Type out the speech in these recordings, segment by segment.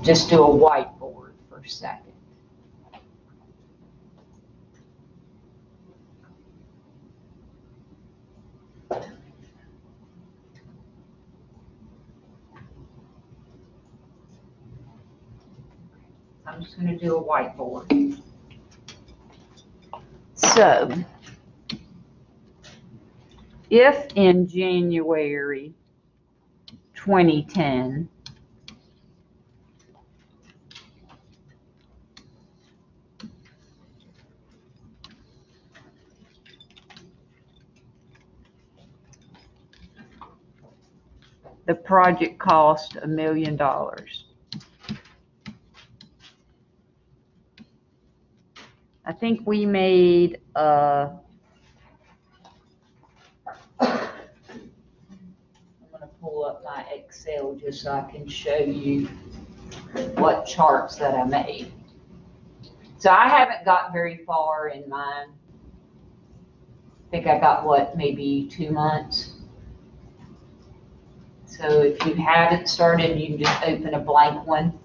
just do a whiteboard for a second. I'm just going to do a whiteboard. So, if in January 2010, the project cost $1 million. I think we made I'm going to pull up my Excel just so I can show you what charts that I made. So I haven't got very far in mine. I think I got what, maybe 2 months. So if you haven't started, you can just open a blank one.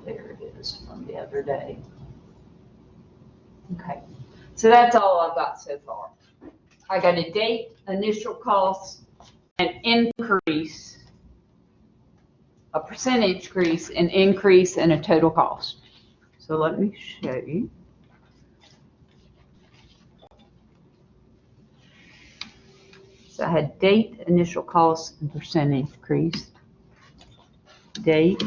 There it is from the other day. Okay, so that's all I've got so far. I got a date, initial cost, an increase, a percentage increase, an increase, and a total cost. So let me show you. So I had date, initial cost, and percentage increase. Date.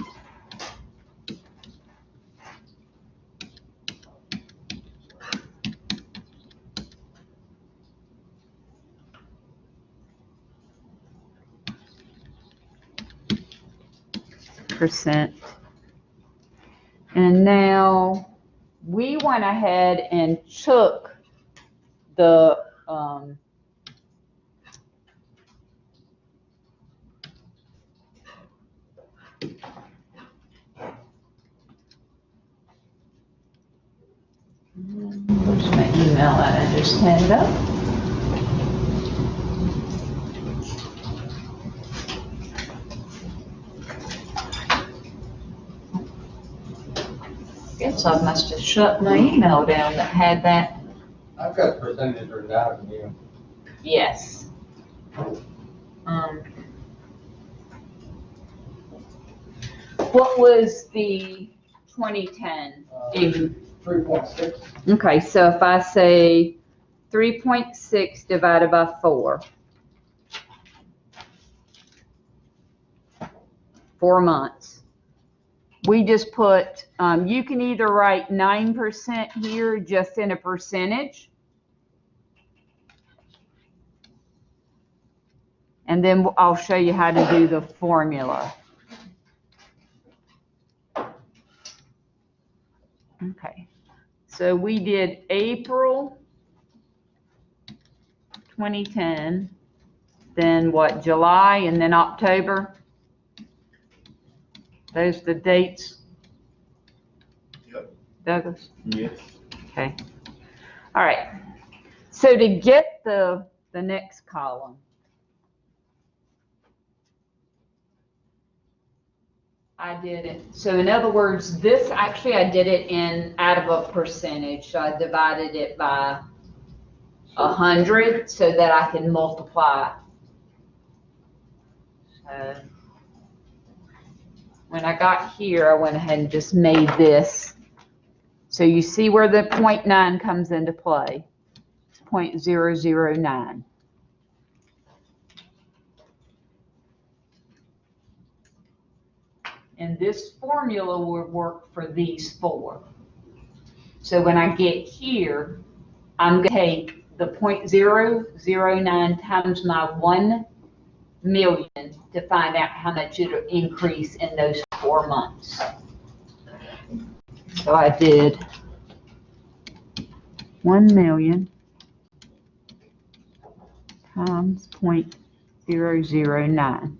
Percent. And now we went ahead and took the where's my email that I just handed up? Guess I must have shut my email down that had that. I've got percentage written down from you. Yes. What was the 2010? 3.6. Okay, so if I say 3.6 divided by 4, 4 months. We just put, you can either write 9% here just in a percentage. And then I'll show you how to do the formula. Okay, so we did April 2010, then what, July, and then October? Those are the dates? Yep. Douglas? Yes. Okay. All right. So to get the next column, I did it. So in other words, this actually I did it in out of a percentage. So I divided it by 100 so that I can multiply. So when I got here, I went ahead and just made this. So you see where the 0.9 comes into play. It's 0.009. And this formula will work for these 4. So when I get here, I'm going to take the 0.009 times my 1 million to find out how much it'll increase in those 4 months. So I did 1 million times 0.009.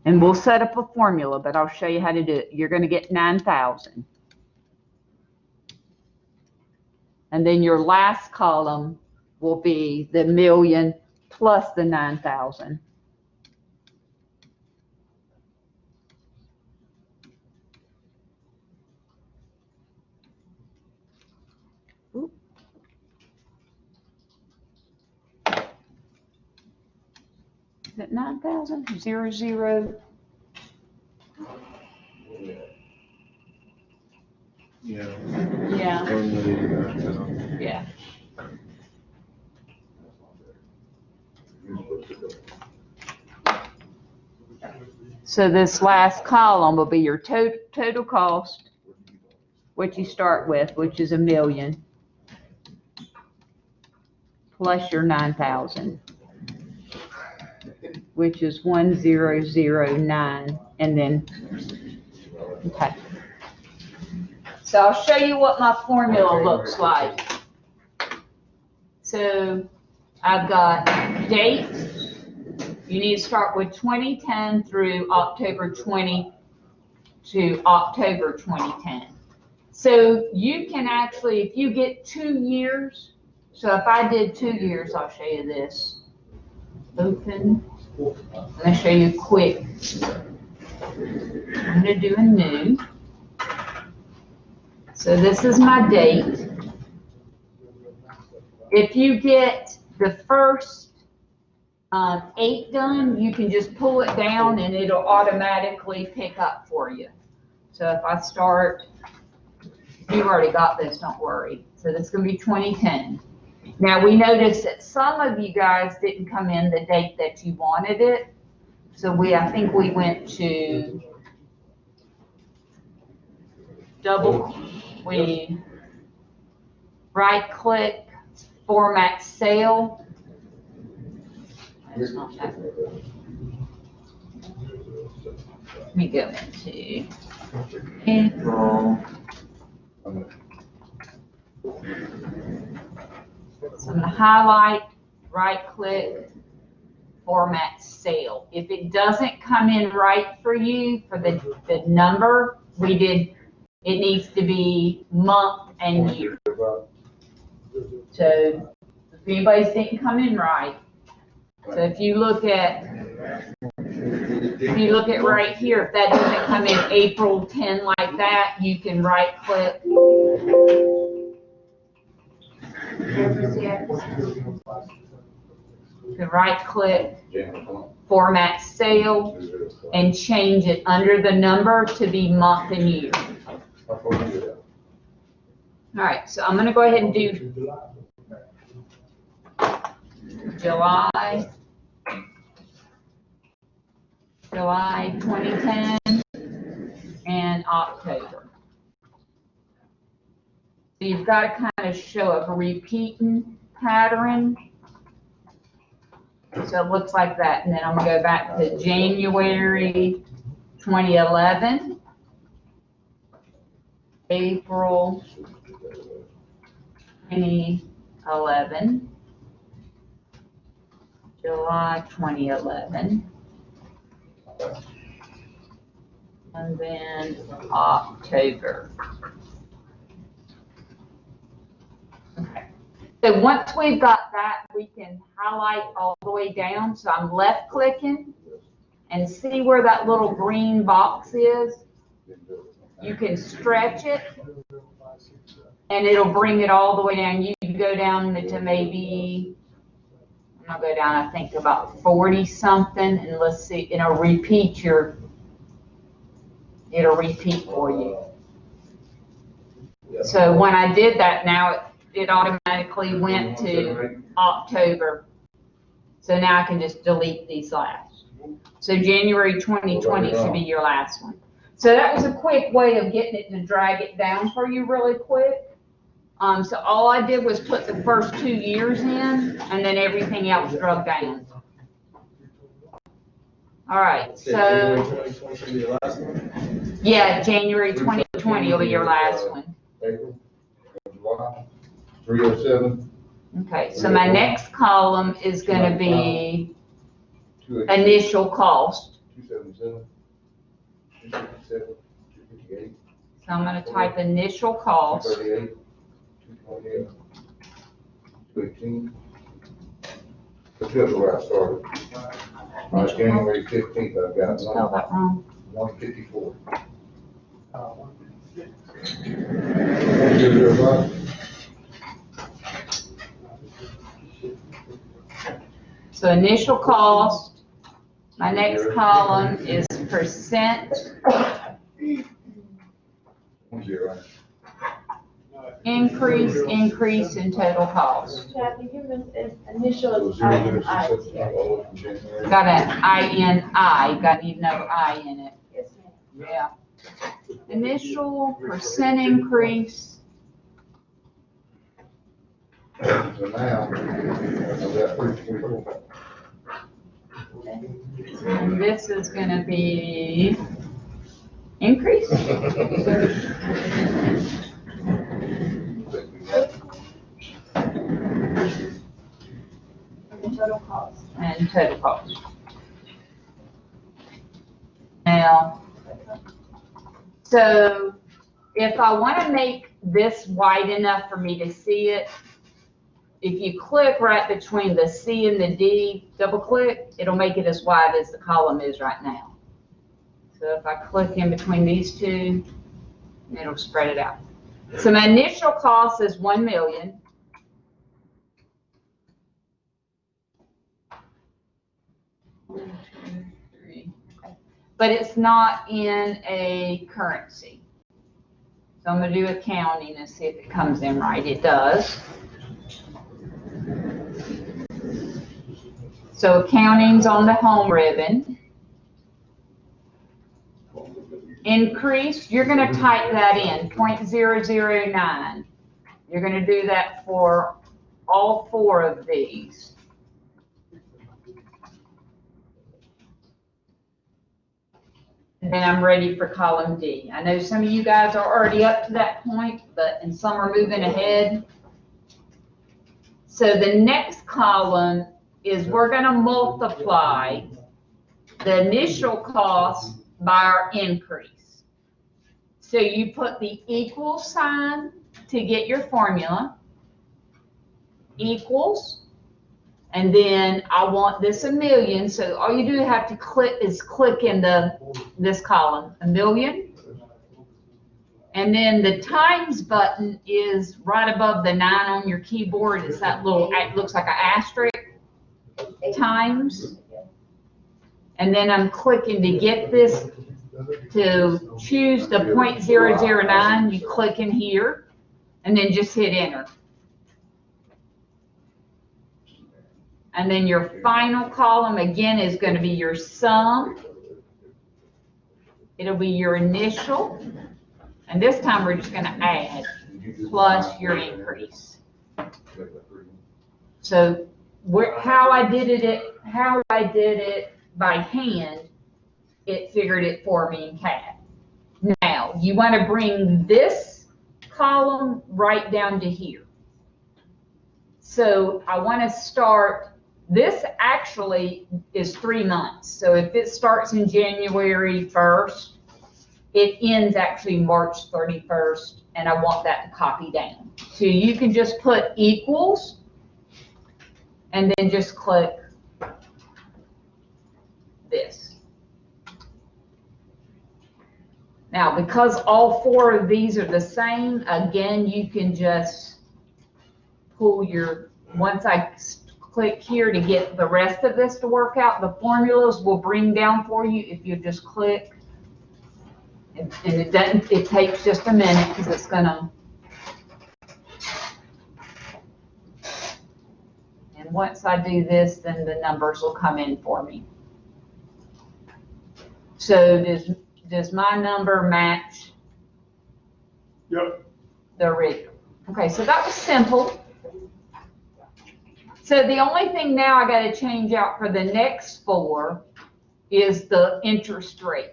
And we'll set up a formula, but I'll show you how to do it. You're going to get 9,000. And then your last column will be the million plus the 9,000. Is it 9,000? 0, 0. Yeah. Yeah. Yeah. So this last column will be your total cost, what you start with, which is $1 million, plus your 9,000, which is 1009, and then, okay. So I'll show you what my formula looks like. So I've got date. You need to start with 2010 through October 20 to October 2010. So you can actually, if you get 2 years, so if I did 2 years, I'll show you this. Open. I'm going to show you quick. I'm going to do a new. So this is my date. If you get the first 8 done, you can just pull it down and it'll automatically pick up for you. So if I start, you've already got this, don't worry. So this is going to be 2010. Now we noticed that some of you guys didn't come in the date that you wanted it. So I think we went to we right click, format cell. That's not that. Let me go into April. So I'm going to highlight, right click, format cell. If it doesn't come in right for you, for the number, it needs to be month and year. So if anybody's didn't come in right, so if you look at right here, if that doesn't come in April 10 like that, you can right click. You can right click, format cell, and change it under the number to be month and year. All right, so I'm going to go ahead and do July 2010 and October. So you've got to kind of show a repeating pattern. So it looks like that. And then I'm going to go back to January 2011, April 2011, July 2011, and then October. Okay. So once we've got that, we can highlight all the way down. So I'm left clicking and see where that little green box is. You can stretch it and it'll bring it all the way down. You can go down to maybe, I'll go down, I think about 40 something, and let's see, it'll repeat for you. So when I did that, now it automatically went to October. So now I can just delete these last. So January 2020 should be your last one. So that was a quick way of getting it to drag it down for you really quick. So all I did was put the first 2 years in, and then everything else drug down. All right, so yeah, January 2020 will be your last one. April, July, 307. Okay, so my next column is gonna be 287, initial cost. 277, 257, 258, So I'm gonna type initial cost. 238, 228, 218. That's just where I started. January 15th, I've got Spell that wrong. 154. So initial cost, my next column is percent 10. increase in total cost. Kathy, give us this So initial 0.067, all from January. Got an INI, got need another I in it. Yes, ma'am. Yeah. Initial percent increase, So now, I've got 344. and this is gonna be increase. The total cost. And total cost. Now, so if I want to make this wide enough for me to see it, if you click right between the C and the D, double click, it'll make it as wide as the column is right now. So if I click in between these two, it'll spread it out. So my initial cost is 1 million. One, two, three. Okay. But it's not in a currency. So I'm gonna do accounting and see if it comes in right. It does. So accounting's on the home ribbon. Increase, you're gonna type that in, 0.009. You're gonna do that for all 4 of these. And then I'm ready for column D. I know some of you guys are already up to that point, and some are moving ahead. So the next column is we're gonna multiply the initial cost by our increase. So you put the equal sign to get your formula, equals, and then I want this 1 million, so all you do have to click in this column, 1 million. And then the times button is right above the 9 on your keyboard. It's that little, it looks like an asterisk, times. And then I'm clicking to get this to choose the 0.009. You click in here and then just hit enter. And then your final column again is going to be your sum. It'll be your initial. And this time we're just going to add plus your increase. So how I did it by hand, it figured it for me in CAD. Now, you want to bring this column right down to here. So I want to start, this actually is 3 months. So if it starts in January 1st, it ends actually March 31st, and I want that to copy down. So you can just put equals, and then just click this. Now, because all 4 of these are the same, again, you can just pull your, once I click here to get the rest of this to work out, the formulas will bring down for you if you just click. And it takes just a minute because it's gonna. And once I do this, then the numbers will come in for me. So does my number match? Yep. The original? Okay, so that was simple. So the only thing now I gotta change out for the next 4 is the interest rate.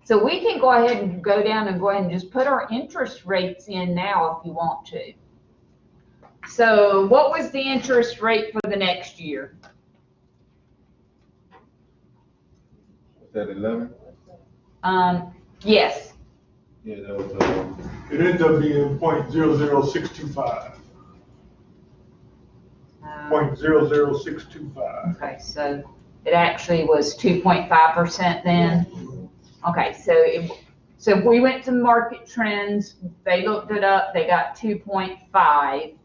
So we can go ahead and go down and just put our interest rates in now if you want to. So what was the interest rate for the next year? Was that 11? Yes. Yeah, that was, It ends up being .00625. .00625. Okay, so it actually was 2.5% then? Okay, so if we went to market trends, they looked it up, they got 2.5.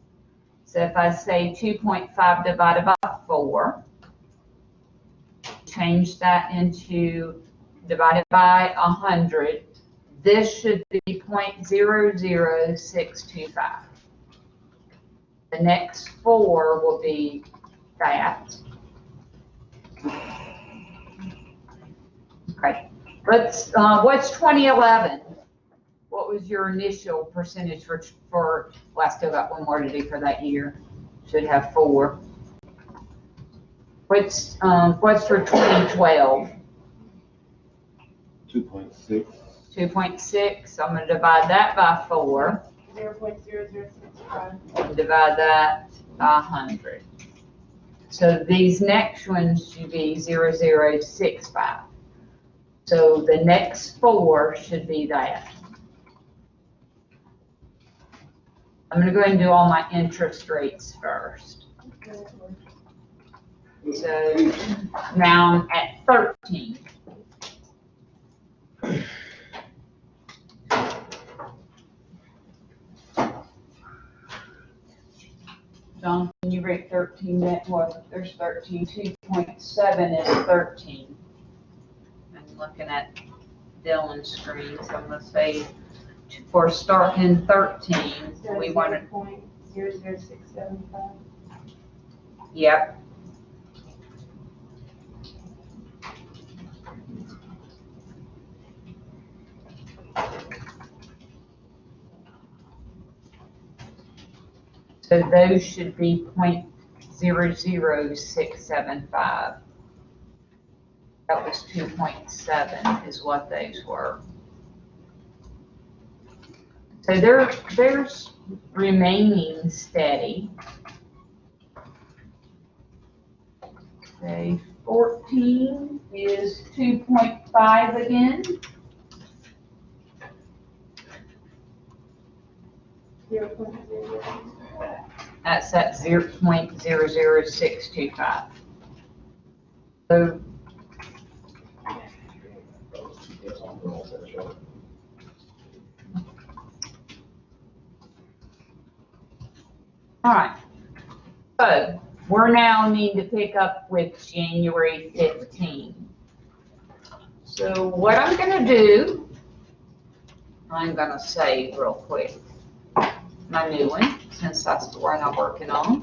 So if I say 2.5 divided by 4, change that into divided by 100, this should be 0.00625. The next 4 will be that. Okay, what's 2011? What was your initial percentage for, well, I still got one more to do for that year. Should have 4. What's for 2012? 2.6. 2.6, I'm gonna divide that by 4, 0.0065. and divide that by 100. So these next ones should be 0.065. So the next 4 should be that. I'm gonna go ahead and do all my interest rates first. So now I'm at 13. John, can you rate 13 that was, there's 13, 2.7 is 13. I'm looking at Dylan's screen, so I'm gonna say for starting 13, we wanted, .00675. yep. So those should be .00675. That was 2.7 is what those were. So they're remaining steady. Say 14 is 2.5 again. 0.00. That's at 0.00625. So all right. So we're now need to pick up with January 15. So what I'm gonna do, I'm gonna save real quick my new one, since that's the one I'm working on.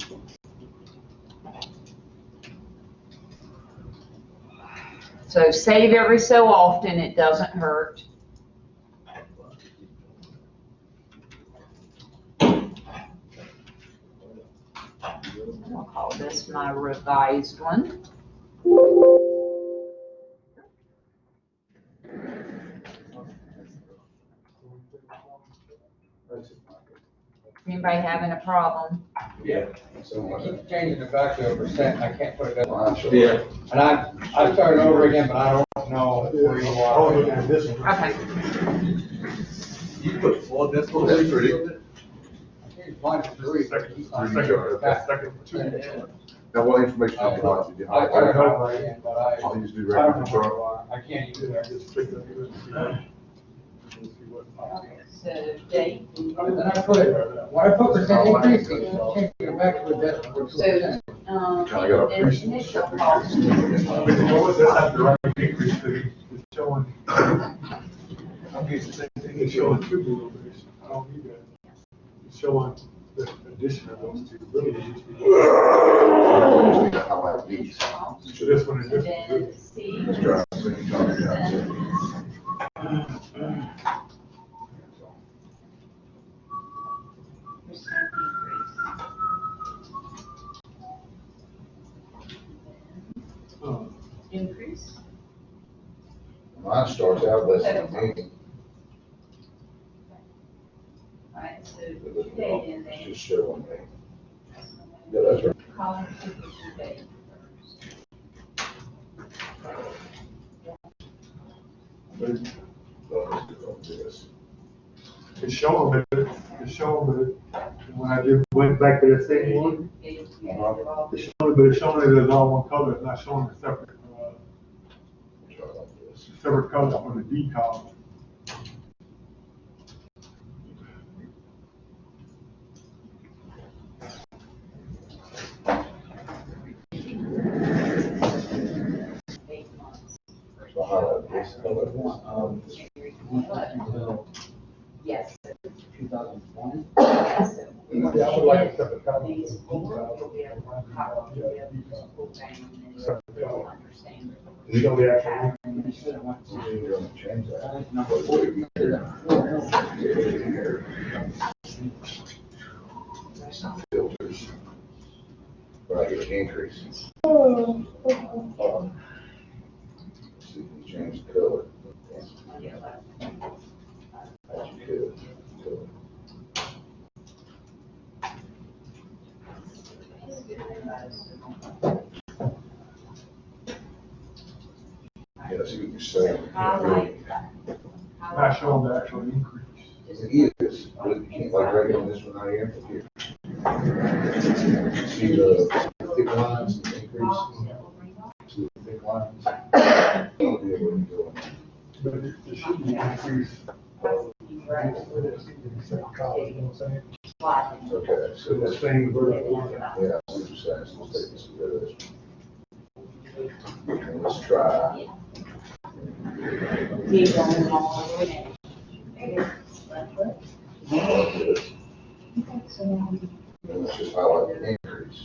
So save every so often, it doesn't hurt. I'll call this my revised one. Anybody having a problem? Yeah. So, I keep changing it back to a percent, I can't put it up. mine shows- Yeah. And I started over again, but I don't know where you I was are. looking at this one. Okay. You put 4 decimals. That's pretty. Mine's 3. Second two. Now, what information do you want? Did you I don't highlight? know where I am, but All you just do I record don't know where control. you are, I can't use it. Just click on it and see what pops up. So date. Then I put, when I put percent increase, it changed it back to a decimal. So, Kinda got a initial cost. But you know what, that's not the right increase, because it's showing, I'm getting the same thing, it's showing two little bits. I don't need that. It's showing the addition of those two, really, it used to be. Highlight these. So this one is And this then one. C. Just try to see, try to get out there. Percent Oh, increase. Mine starts out less than 10. Alright, so It date in there. It's just showing me. I'll see what you say But So let's do this. it's showing that, when I just went back to the same one, it's showing it as all one color, it's not showing a separate, Try like this. separate color for the D column. So highlight this, color this. Yes. 2020. Yes. Yeah, I would like a separate color. These four will be able to copy, will be able to just pull down and then they'll understand. It's gonna be actually, You're gonna change that. Filters. But I get an increase. See if you change the color. As you could. Yeah, see what you're saying. Highlight that. not showing the actual increase. It is, but you can't like right on this one, I am here. See the thick lines, the increase? See the thick lines? I'll be able to do it. But it should be increased. Right. Color, you know what I'm saying? Slide. Okay, so So the that's, same vertical. yeah, I see what you're saying, so let's take this, rid of this. And let's try. Keep going all the way down. Like this. And let's just highlight the increase.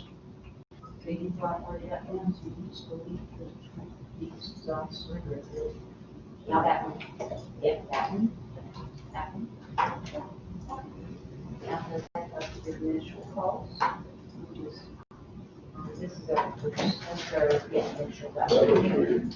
So you brought where that down, so you just go eat these dots right there. Now that one, yeah, that one, that one. Now does that go to the initial cost? Just- This is our first, that's our, yeah, initial value.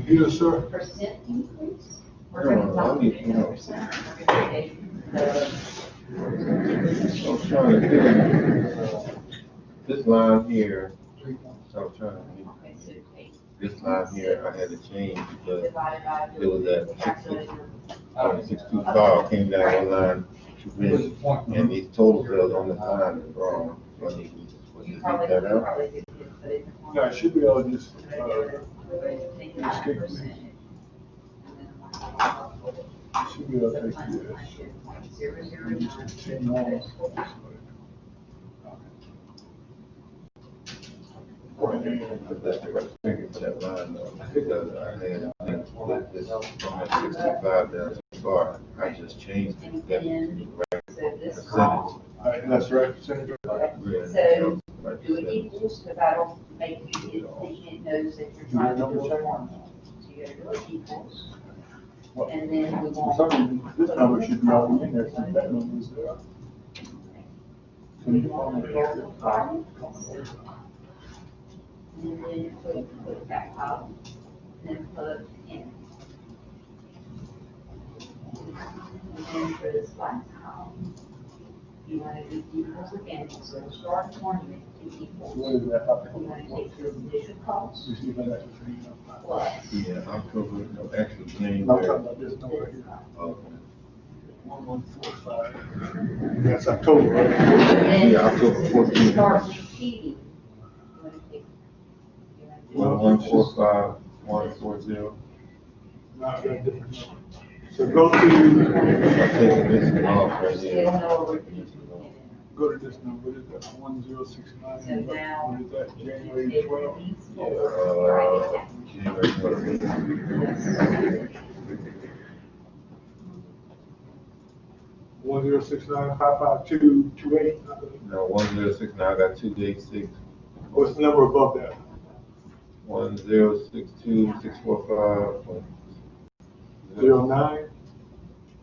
Yes, sir. Percent increase? We're No, gonna talk I need to know. 50%. We're gonna take the- I'm trying to do this line here. I was trying to, Okay, so take this line here, I had to change because divided by. it was at Calculate 625, came down one line too many. And these total sales on this line is wrong. So I need to just You delete probably, that you out. probably did put it. No, I should be able to just, Take 9%. should be able to take this. Zero, zero, And just continue on this way. But that's the right figure for that line though, because I had split this from that 65 down so far. I just changed it, that to the right So this percentage. column, All right, that's right, Senator. Yeah, So, like do you it said. equals, because that'll make you, it knows that you're trying to do a formula. So you gotta do it equals. And then we For want. some reason, this number should be already in there, since that number is there. So you find it. And then put that column, and then put in. And then for this last column, you wanna do equals again, so start forming it to equals. What is that? You wanna take your initial cost You see if that's the same number. plus Yeah, October, no, actually January. No, I'm talking about this number this here. column. Okay. 1145. That's October, right? And Yeah, October then 14th. start repeating. You wanna take- you wanna do- 1145140. Not that different. So go I'm taking to, this off right Still here. no repeating. go to this number, what is that, 1069? So now. What is that, January take 12th? these four, write it down. January 12th. 1069-552-28. No, 1069, I got 286. What's the number above that? 1062645. 09?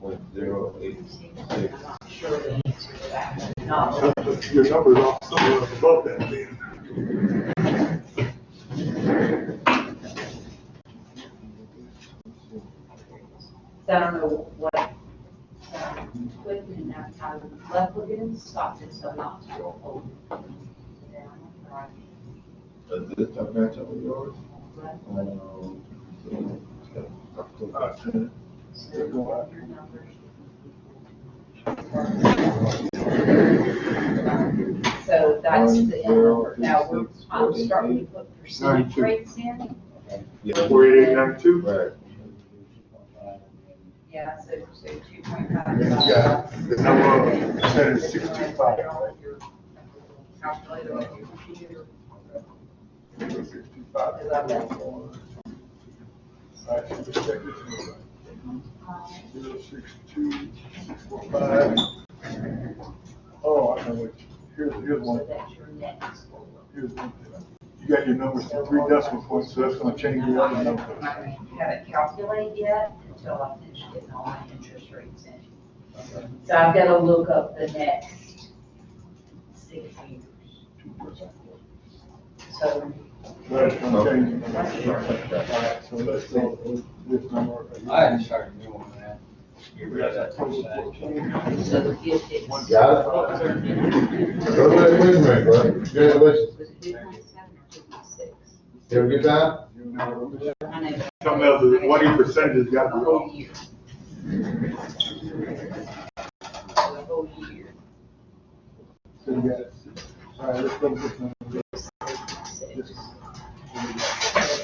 0.086. sure the answer to that, but not. Your number's off somewhere above that then. So I don't know what, equipment that I left looking in the stock, so not to hold down, right? Does this type match up with yours? October 10th. So your numbers. So that's the end number. Now, I'm starting to put percentage rates in. Yeah. 4892? Right. Yeah, so 2.5. Yeah, the number percent is 65. Calculator on your computer. 65. Because I've got- Alright, so just check this one. 06265. Oh, I know what, here's So one, that's your next. here's one. You got your numbers to 3 decimal points, so that's gonna change your other numbers. I haven't calculated yet until I finish getting all my interest rates in. So I've got to look up the next 6 years. 2%. So That's gonna change. Alright, so let's go with this number. I hadn't started doing that. Get rid of that percentage. So if it's. Got it? Go ahead, wait a minute, bud. Congratulations. Was it 2.7 or 2.6? You have a good time? I know. Some of the 20% got The to whole go. year. The whole year. So you got, alright, let's go with this number.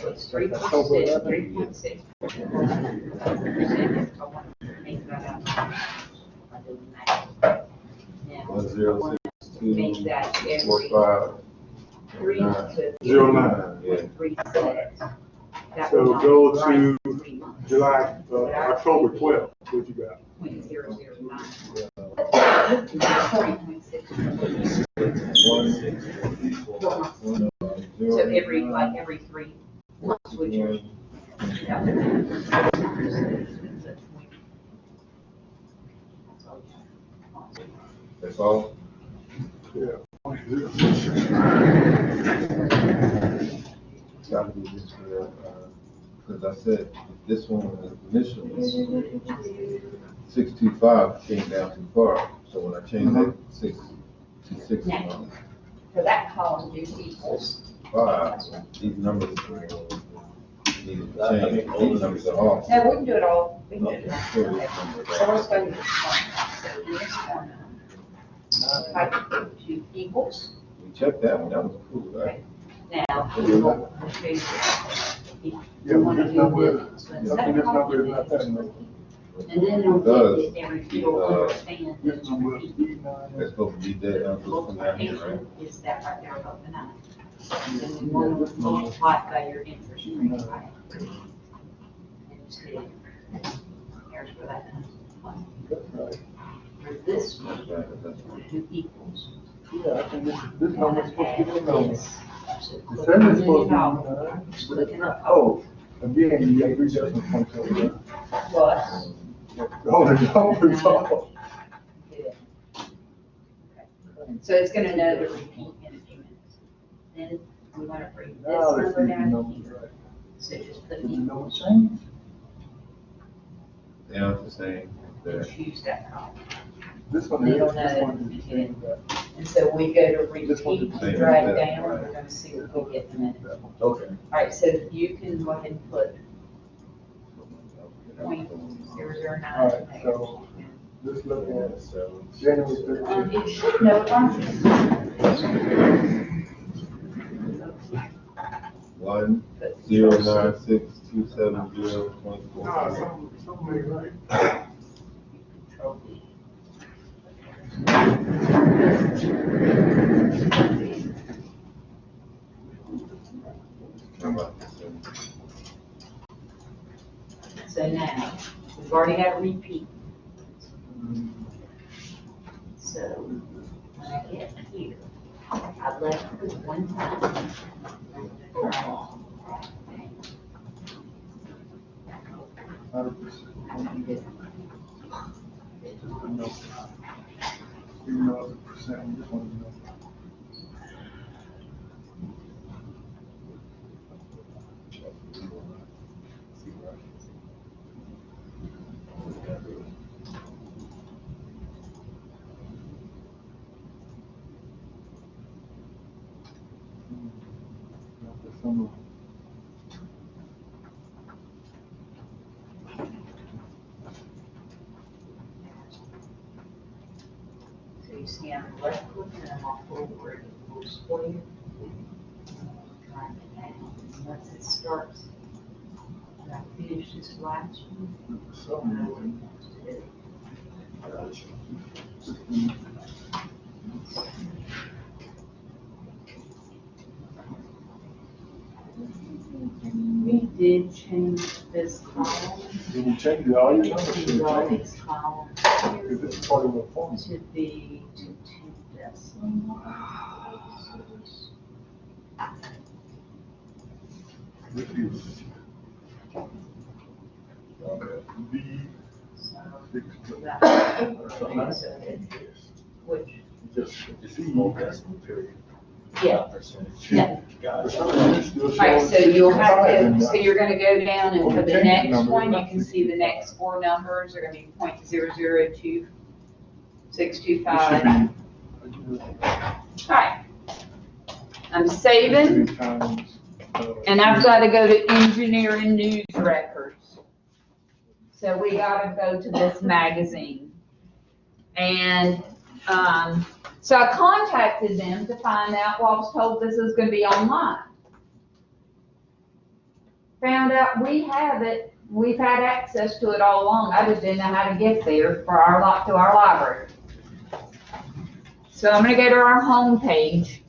It's 3.6. I want to make that out. I do the math. Now, 1062 make that every 45. 3 to 09. Yeah. 3 cents. That So would not go be to right 3 months. July, October 12th, what you got? 0.009. 3.6. So every 3 months, would you? Yeah. That's all? Yeah. Gotta be this year, because I said, this one was initially 625 came down too far, so when I changed it, 626, For that column, do equals. 5, these numbers needed to change, these numbers are off. No, we can do it all. We can do it now. Sure, this Okay. number is So off. let's go to this formula. So in this formula, I can put 2 equals. We checked that one, that was cool, right? Now, we will show you. If Yeah, you want to this do number, this. So instead this of number is not copying that this, number. and then it'll get it every, you'll understand This that number is repeat. That's supposed to be dead, that's supposed to come down here, right? Multiplication is that right there above the 9. And then we want to multiply it by your interest rate, right? And just hit it. Here's for that one. That's right. For this one, That's right, that's right. 2 equals. Yeah, I think this number is supposed to be the number. This. So The put seven is $1 supposed million. to be 9. Looking up. Oh, again, you got 3 decimal points over there. Plus. Oh, the number's off. Yeah. Okay. So it's gonna know to repeat in a few minutes. Then we want to bring this Now, let's see number if the down number's here. right. So just put Is the equals. number changed? Yeah, it's the same, there. Choose that column. This one is, Middle this node. one is changed. And so we go to This one's repeat, the same drag as that, down, right. we're gonna see what we get in a minute. Okay. All right, so you can go ahead and put .009. All right, so let's look at January 13th. It should know it on here. 1096270.4. Ah, something ain't right. How about this one? So now, we've already got a repeat. So when I get here, I left it one time. Even though it's a percent, we just want to know. Some So you see I'm left click and I'm off over it, full square. Drag it down, and once it starts, when I finish this last one, some we did change this column. Did you change it all? You know, The Rolex column if it's part of the form. to be to two decimal. This is B So 6. that, so it- which, Just C. yeah. Yeah. All Alright, so you'll have to, so you're gonna go down and for the next one, you can see the next four numbers are gonna be 0.002625. Alright. I'm saving, and I've gotta go to engineering news records. So we gotta go to this magazine. And, so I contacted them to find out, well, I was told this is gonna be online. Found out we have it, we've had access to it all along, I just didn't know how to get there to our library. So I'm gonna go to our homepage,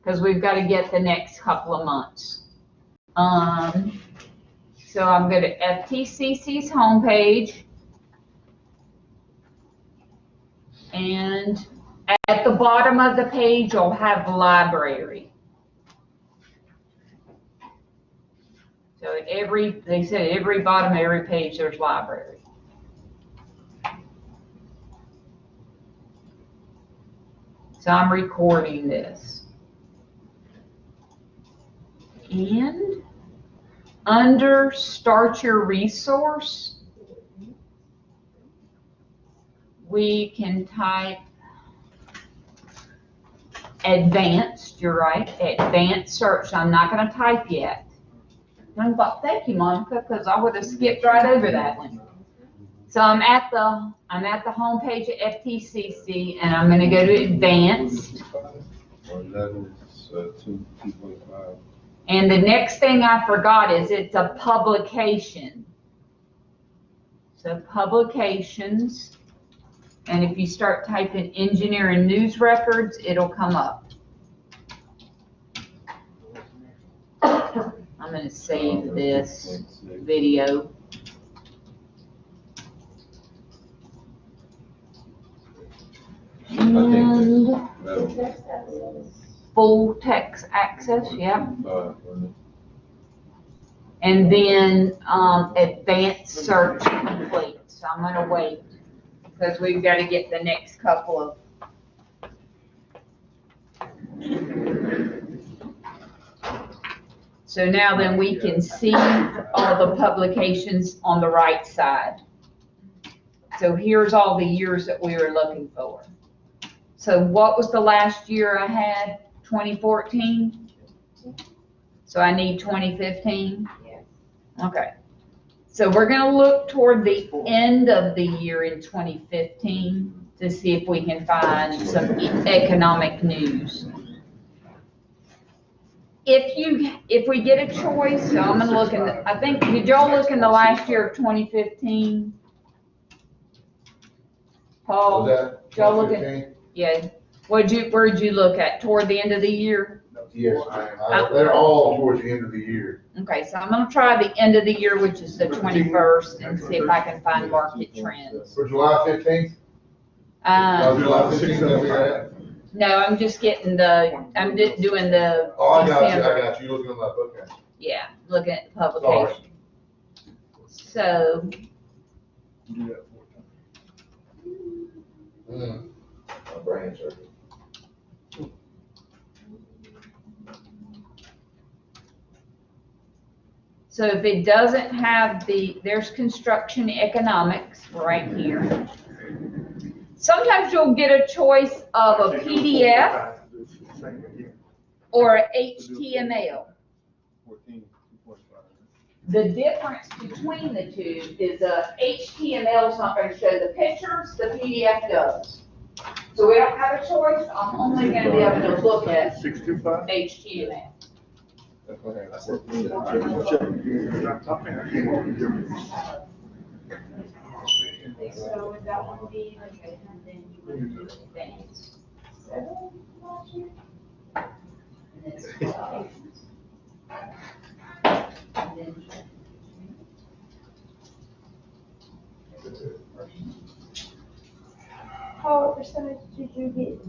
because we've gotta get the next couple of months. So I'm going to FTCC's homepage, and at the bottom of the page, you'll have the library. So they said every bottom of every page, there's library. So I'm recording this. And under Start Your Resource, we can type advanced, you're right, advanced search. I'm not going to type yet. And I thought, thank you, Monica, because I would have skipped right over that one. So I'm at the homepage at FTCC, and I'm going to go to advanced. 11 is 2.5. And the next thing I forgot is it's a publication. So publications, and if you start typing engineering news records, it'll come up. I'm going to save this video. And full text access, yep. And then advanced search complete. So I'm gonna wait because we've got to get the next couple of. So now then we can see all the publications on the right side. So here's all the years that we were looking for. So what was the last year I had? 2014? So I need 2015? Yes. Okay. So we're gonna look toward the end of the year in 2015 to see if we can find some economic news. If we get a choice, so I'm gonna look in, I think, did y'all look in the last year of 2015? Paul? Was that Y'all look at- 2015? Yeah. Where'd you look at? Toward the end of the year? Yes, they're all towards the end of the year. Okay, so I'm gonna try the end of the year, which is the 21st, and see if I can find market trends. For July 15th? July 15th, that we at? No, I'm just getting I'm just doing the Oh, I got you, December. I got you, you're looking at my book, okay. Yeah, looking at the publication. So, My brain's hurting. So if it doesn't have there's construction economics right here. Sometimes you'll get a choice of a PDF or a HTML. 14, 2.5. The difference between the two is HTML is not going to show the pictures, the PDF does. So we don't have a choice, I'm only going to be able to look at 625? HTML. That's what I I said. said, So would that one be, Okay, and then you would do advanced. 7 last year? And then it's 12. And then what percentage did you get?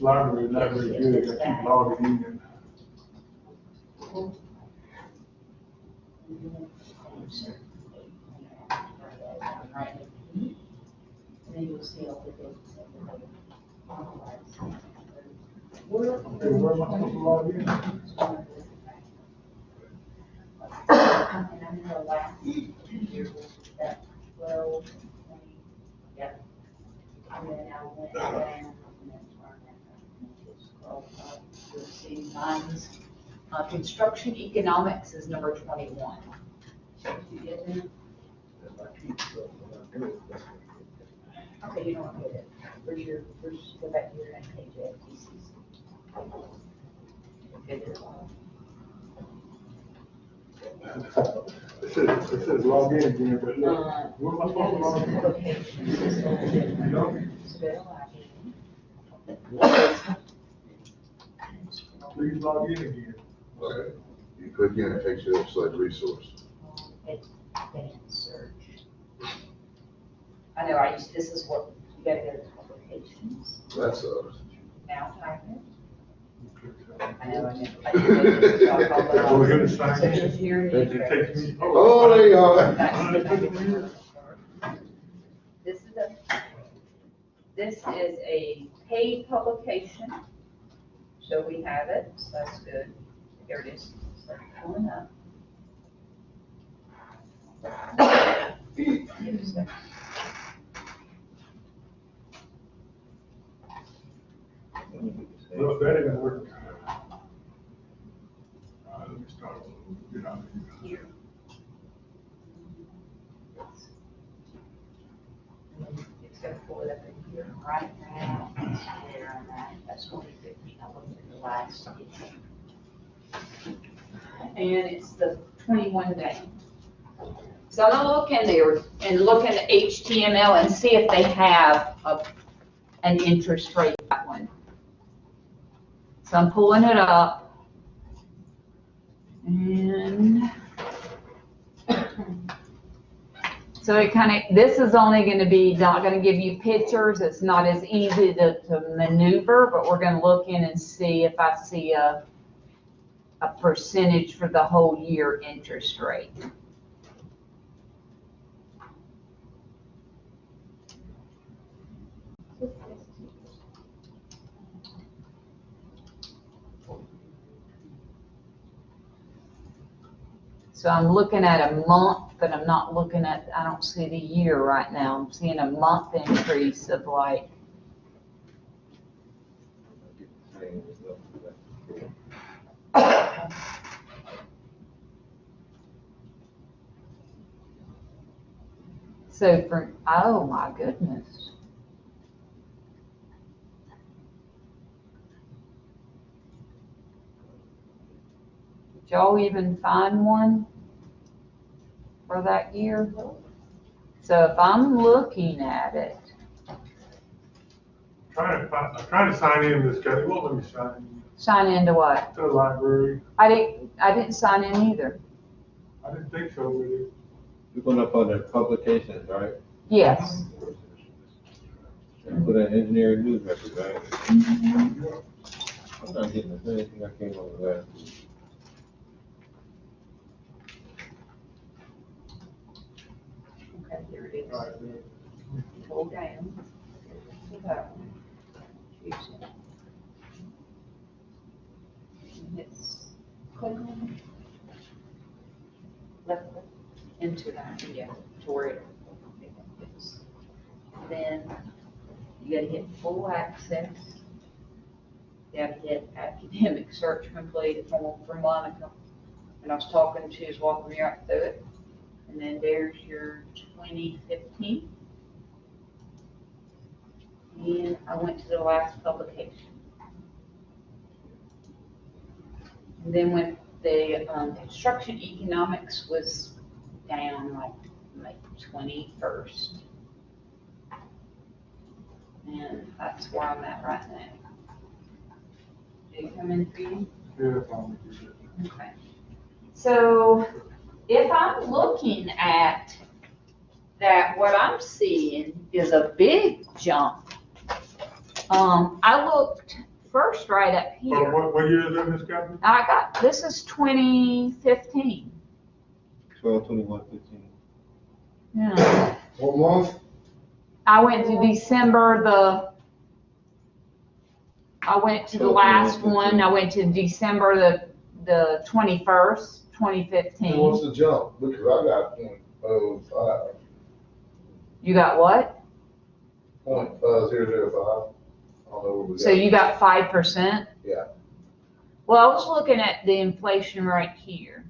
Library, not very good, I keep logging in. And then you'll see all the dates. Okay, where am I supposed to log in? And I'm gonna last year was that 12, 20, yep. And then I went down and then turned it and just scroll up. You'll see mine's, construction economics is number 21. Did you get that? Okay, you don't get it. Go back to your next page, FTCC. Figure it out. It says log in again, but look, where am I supposed to log in? Applications is a little different. You know? Spell ID. Please log in again. Okay. You click in, it takes you to select resource. Advanced search. I know, this is what, you gotta go to publications, That sucks. now type it. I know, I Oh, we're gonna So sign here's in. your It address. takes me. Oh, there you are. This is a paid publication, so we have it, so that's good. There it is, start pulling up. Look, that didn't work. Let me start over. Get out of here. Here. It's gonna pull it up in here right now. Where I'm at. That's 2015. I looked at the last issue. And it's the 21 day. So I'm gonna look in there and look in the HTML and see if they have an interest rate one. So I'm pulling it up. And so it kind of, this is only going to be, not going to give you pictures. It's not as easy to maneuver, but we're going to look in and see if I see a percentage for the whole year interest rate. So I'm looking at a month, but I'm not looking at, I don't see the year right now. I'm seeing a month increase of like, so for, oh my goodness. Did y'all even find one for that year? So if I'm looking at it, I'm trying to sign in this guy. It won't let me sign in sign into what? to the library. I didn't sign in either. I didn't think so, but it, You're going up on the publications, right? Yes. And put an engineering news record, right? I'm not getting the same thing I came on the last week. Okay, here it is. all right, Pull down. To that one. Choose it. And it's click on it. Left click into that, yeah, to where it is. Then you gotta hit full access. You have to hit academic search complete form for Monica. And I was talking, she was walking me right through it. And then there's your 2015. And I went to the last publication. And then when the construction economics was down like May 21st. And that's where I'm at right now. Did it come in for you? yeah, I found it. Okay. So if I'm looking at that, what I'm seeing is a big jump. I looked first right up here. What year is that, Ms. Captain? I got, this is 2015. 12/21/15. Yeah. What month? I went to December I went to the last one, I went to December the 21st, And 2015. what's the jump? Because I got .05. You got what? .005. I don't know what we got. So you got 5%? Yeah. Well, I was looking at the inflation right here.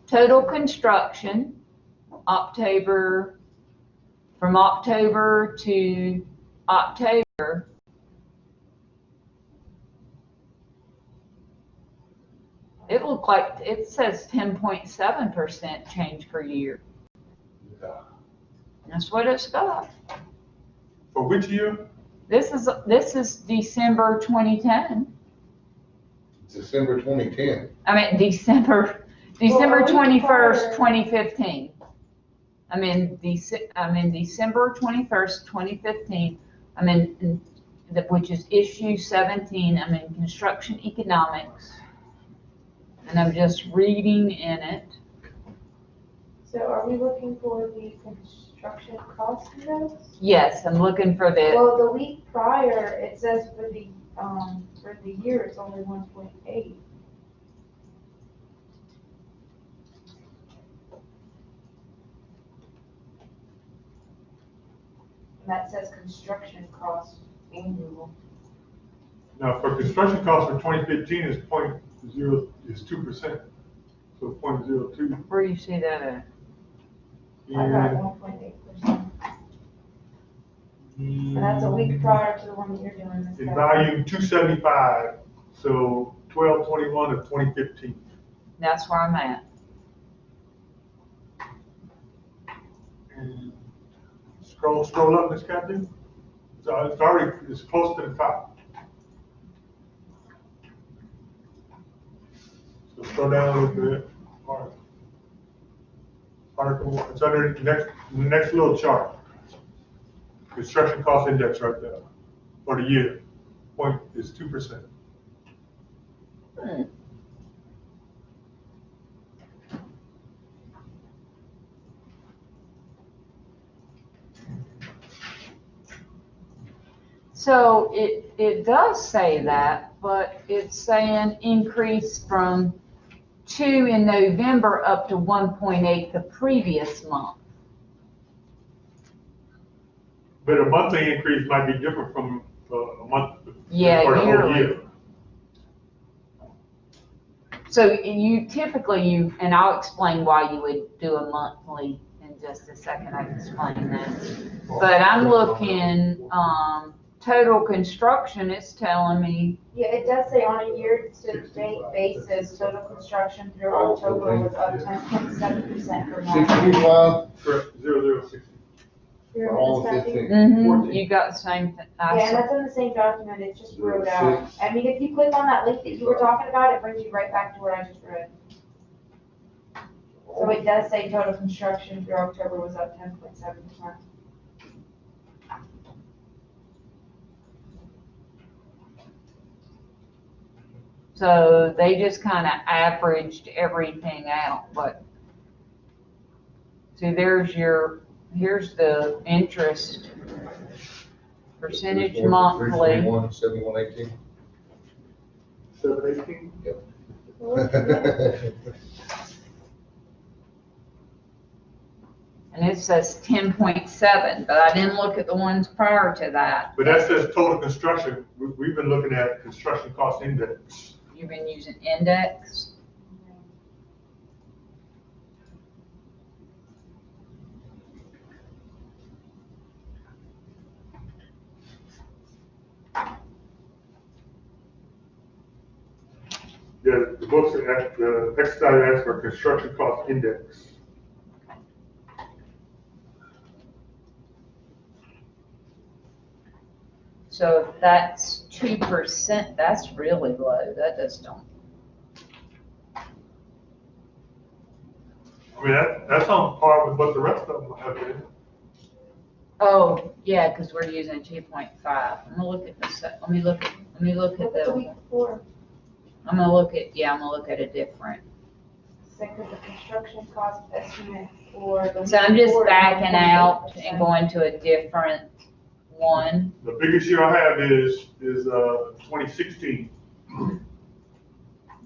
Total construction, from October to October. It looked like, it says 10.7% change per year. Yeah. That's what it's got. For which year? This is December 2010. December 2010. I mean, December Well, 21st, 2015. December 21st, 2015. Which is issue 17. I'm in construction economics. And I'm just reading in it. So are we looking for the construction cost notes? Yes, I'm looking for the, Well, the week prior, it says for the year, it's only 1.8. And that says construction cost annual. Now, for construction costs for 2015 is 2%. So 0.02. where do you see that at? I got 1.8%. And that's a week prior to the one that you're doing this. In guy. volume 275, so 12/21 of 2015. That's where I'm at. And scroll up, Ms. Captain. It's close to the top. So scroll down a little bit. All right. Article 1, it's under the next little chart. Construction cost index right there for the year. Point is 2%. So it does say that, but it's saying increase from 2 in November up to 1.8 the previous month. But a monthly increase might be different from a month. Yeah, or the whole yearly. year. So and I'll explain why you would do a monthly in just a second, I can explain that. But I'm looking, total construction is telling me, Yeah, it does say on a year-to-date basis, total construction through October was up 10.7% per month. 65. Correct, 0060. You're We're all in this document? 15. You got the same thing. Yeah, and that's in the same document, it's just wrote out. 06. I mean, if you click on that link that you were talking about, it brings you right back to what I just read. So it does say total construction through October was up 10.7%. So they just kind of averaged everything out, but see, here's the interest percentage monthly. 321, 7118. 718? And it says 10.7, but I didn't look at the ones prior to that. But that says total construction. We've been looking at construction cost index. You've been using index. Yeah, the books, the exercise asks for construction cost index. So if that's 2%, that's really low. That just don't. I mean, that's on par with what the rest of them have been. Oh, yeah, because we're using 2.5. I'm gonna look at this, let me look at Look at the the, week before, I'm gonna look at a different. second, the construction cost estimate for the. So I'm just before backing out 1.8%. and going to a different one. The biggest year I have is 2016.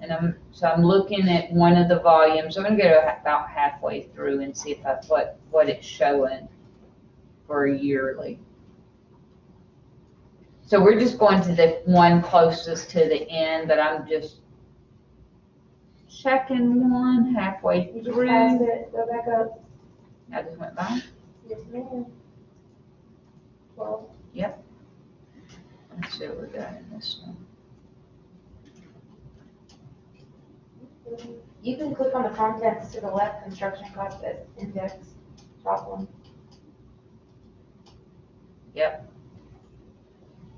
And I'm looking at one of the volumes. I'm gonna go about halfway through and see if that's what it's showing for yearly. So we're just going to the one closest to the end, but I'm just checking one halfway You just passed through. it, go back up. I just went by. Yes, ma'am. Well, Let's see what we got in this one. you can click on the contents to the left, construction cost index, top one.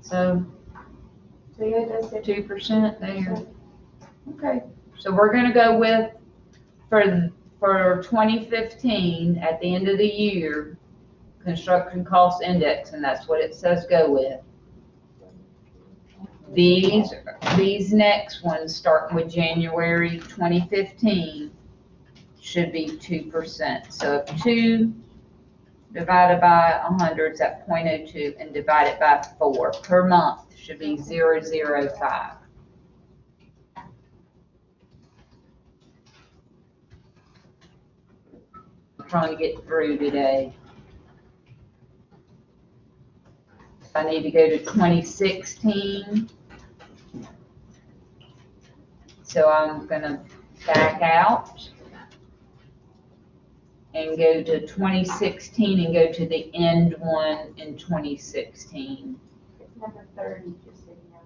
So So yeah, it does say. 2% there. Okay, so we're gonna go with, for 2015, at the end of the year, construction cost index, and that's what it says go with. These next ones, starting with January 2015, should be 2%. So if 2 divided by 100 is at 0.02, and divided by 4 per month should be 0.005. Trying to get through today. I need to go to 2016. So I'm gonna back out and go to 2016 and go to the end one in 2016. It's number 30, just so you know,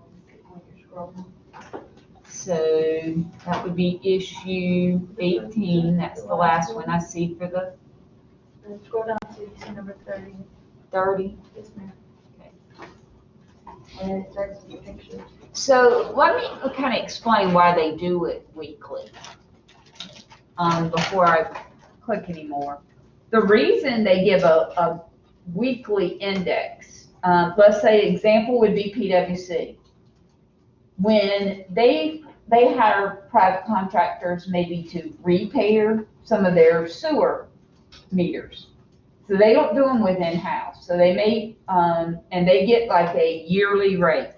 when you're scrolling. So that would be issue 18. That's the last one I see for the And scroll down to number 30. 30. Yes, ma'am. And it starts with the picture. So let me kind of explain why they do it weekly, before I click anymore. The reason they give a weekly index, let's say example would be PwC. When they hire private contractors maybe to repair some of their sewer meters. So they don't do them with in-house. So they may, and they get like a yearly rate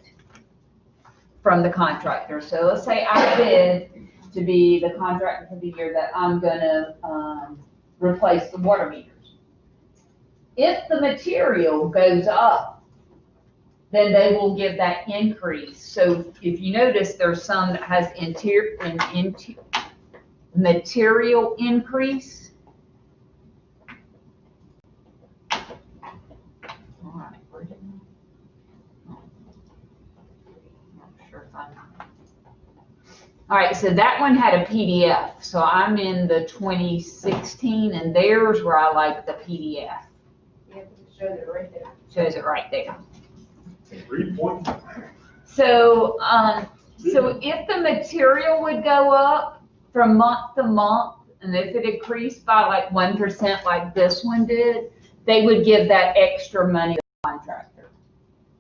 from the contractor. So let's say I bid to be the contractor for the year that I'm gonna replace the water meters. If the material goes up, then they will give that increase. So if you notice, there's some that has material increase. All right, where did I? Not sure if I'm. All right, so that one had a PDF. So I'm in the 2016, and there's where I like the PDF. Yeah, the Shows it right there. Shows it right there. 3 point. So, so if the material would go up from month to month, and if it increased by like 1% like this one did, they would give that extra money to the contractor.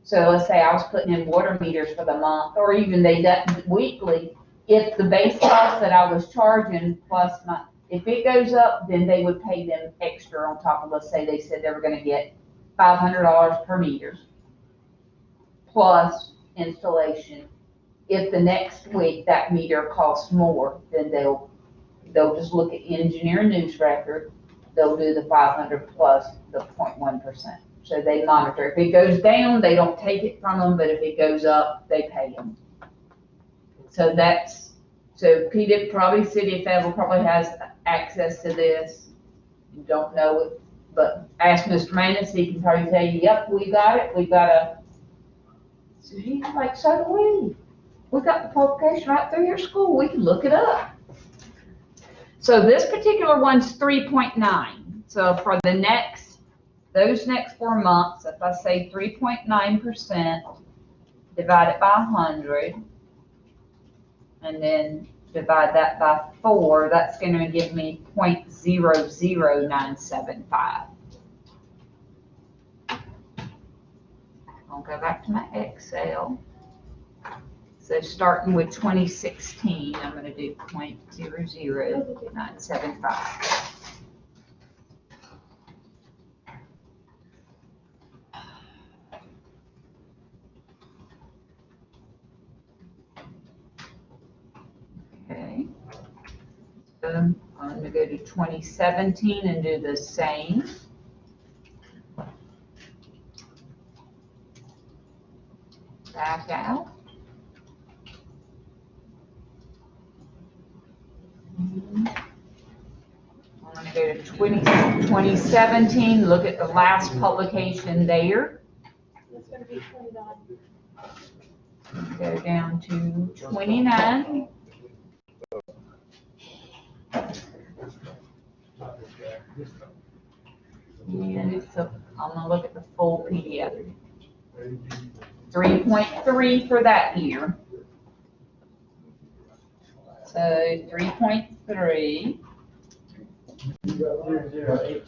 So let's say I was putting in water meters for the month, or even they did weekly, if the base cost that I was charging plus my, if it goes up, then they would pay them extra on top of, let's say they said they were gonna get $500 per meter plus installation. If the next week that meter costs more, then they'll just look at engineer news record, they'll do the 500 plus the 0.1%. So they monitor. If it goes down, they don't take it from them, but if it goes up, they pay them. So so probably City of Fayetteville probably has access to this. You don't know it, but ask Mr. Manus, he can probably tell you, yep, we got it, we got so he's like, so do we. We got the publication right through your school, we can look it up. So this particular one's 3.9. So for those next 4 months, if I say 3.9%, divide it by 100, and then divide that by 4, that's gonna give me 0.00975. I'll go back to my Excel. So starting with 2016, I'm gonna do 0.00975. Okay. So I'm gonna go to 2017 and do the same. Back out. I'm gonna go to 2017, look at the last publication there. It's gonna be 29. Go down to 29. And I'm gonna look at the full PDF. 3.3 for that year. So 3.3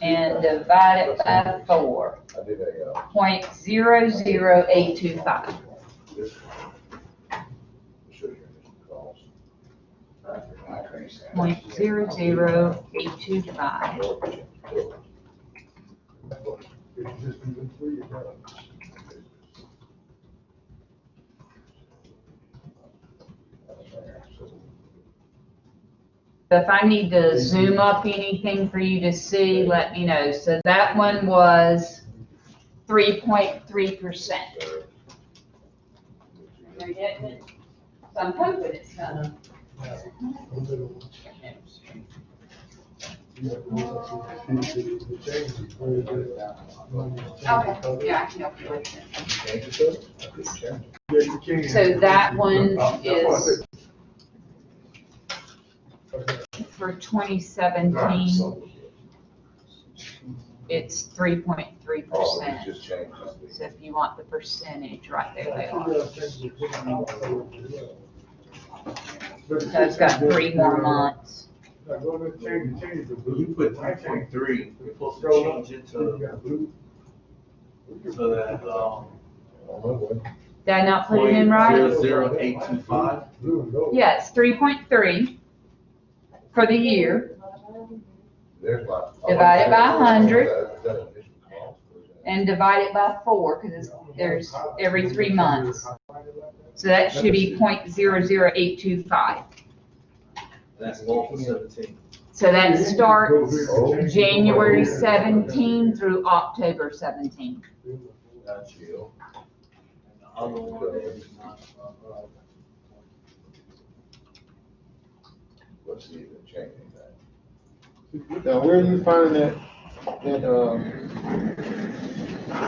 and divide it by 4. I did a, 0.00825. show you calls. 0.00825. If I need to zoom up anything for you to see, let me know. So that one was 3.3%. So I'm hoping it's gonna. Okay, yeah, I can help you with it. So that one is for 2017, it's 3.3%. Just changed. So if you want the percentage, right there they are. So it's got 3 more months. You put 3.3, you're supposed to change it to that, Did I not put it in right? 0.00825. Yeah, it's 3.3 for the year, There's like. Divided by 100. Is that initial cost, or is that- and divide it by 4, because there's every 3 months. So that should be 0.00825. That's all for 17. So that starts January 17 through October 17. That's you. And the other one is not, Let's see if it changing that. Now, where are you finding that,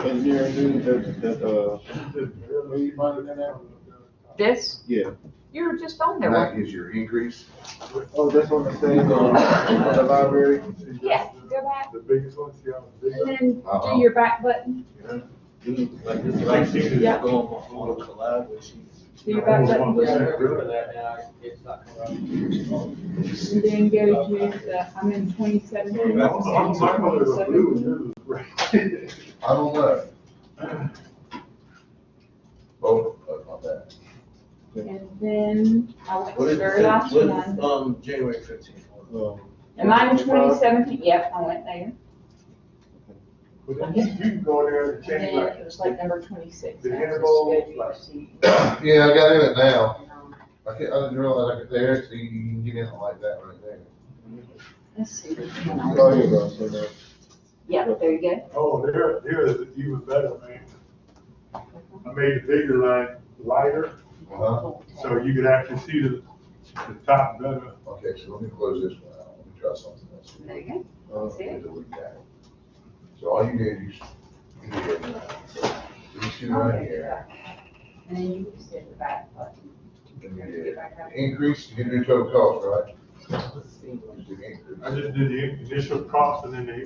engineering news, where are you finding that at? This, Yeah. you were just on there, And weren't that is your increase. Oh, that's on the thing, on the library? you? Yeah, go back. The biggest one, see how big? And then Uh-huh. do your back button, Dude, like this light thing is Yeah. going on the collab with she's. do your back button. Yeah, they're doing that now, it's not coming up. And then go to the, I'm in 2017. My mother was blue, and yours was red. I'm on left. Both, my bad. And then I went to What the is, very last what one. is, January 15th? Am I in 2017? Yep, I went there. But then you can go there and And change then like, it was like number 26. The I have to interval, schedule like- your seat. Yeah, I got in it now. I didn't realize I could there, so you can get in like that right there. Let's see. Oh, you go, so there. Yeah, there you go. oh, there is even better, man. I made the bigger line lighter, Uh-huh. so you could actually see the top better. Okay, so let me close this one out. Let me try something else. There you go. See it? Delete that. So all you did, you did, these two right here. And then you just hit the back button. And you did increase, you did do total cost, right? Just did increase. I just did the initial cost and then the,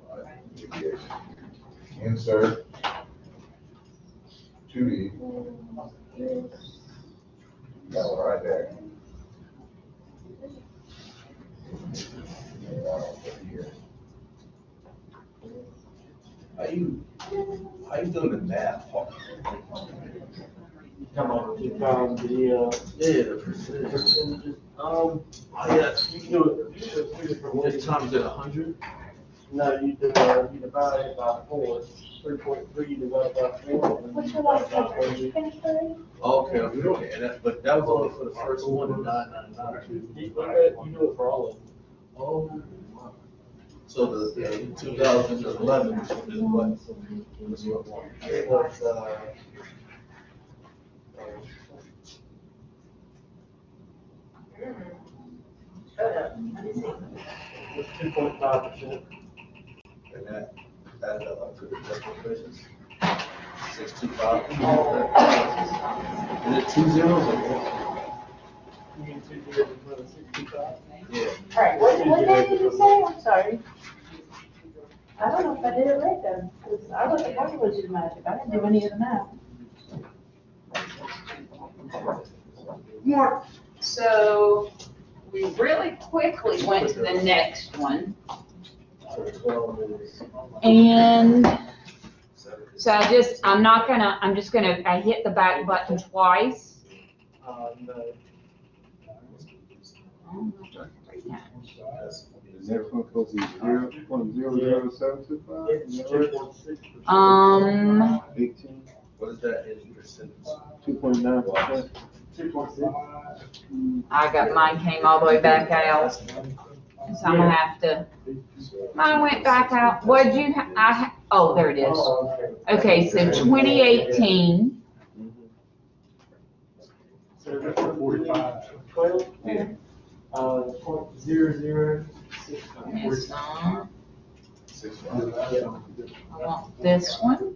All right, you did insert 2D. That one right there. And that one over here. How you doing the math part? Come on, Yeah, the percentage. percentages, Oh, yeah, you can do it two different ways. this time's at 100? No, you divide it by 4, 3.3 divided by 4. and then What's you your last divide by number? 30. Finish already? Okay, and that, but that was only for the first one, and 999. You do it for all of them. Oh, wow. So the 2011 is what? Was what one? It was, it's 2.5%. And that added up to the decimal places? 625? Is it 2 zeros or one? You mean 2 zeros in front of 65? Yeah. All right, what day did you say? I'm sorry. I don't know if I did it right then, 'cause I looked at calculated magic, I didn't do any of the math. More. So we really quickly went to the next one. So 12 is. And so I'm just gonna, I hit the back button twice. No. Is that going to go to 0.0075? It's 2.6%. 18, What is that in percentage? 2.9%. 2.6. I got, mine came all the way back out, so I'm gonna have to, mine went back out. What'd you, oh, there it is. Oh, okay. Okay, so 2018, So this one, 45. 12? Yeah. 0.0065. it's not, 6.5. I want this one.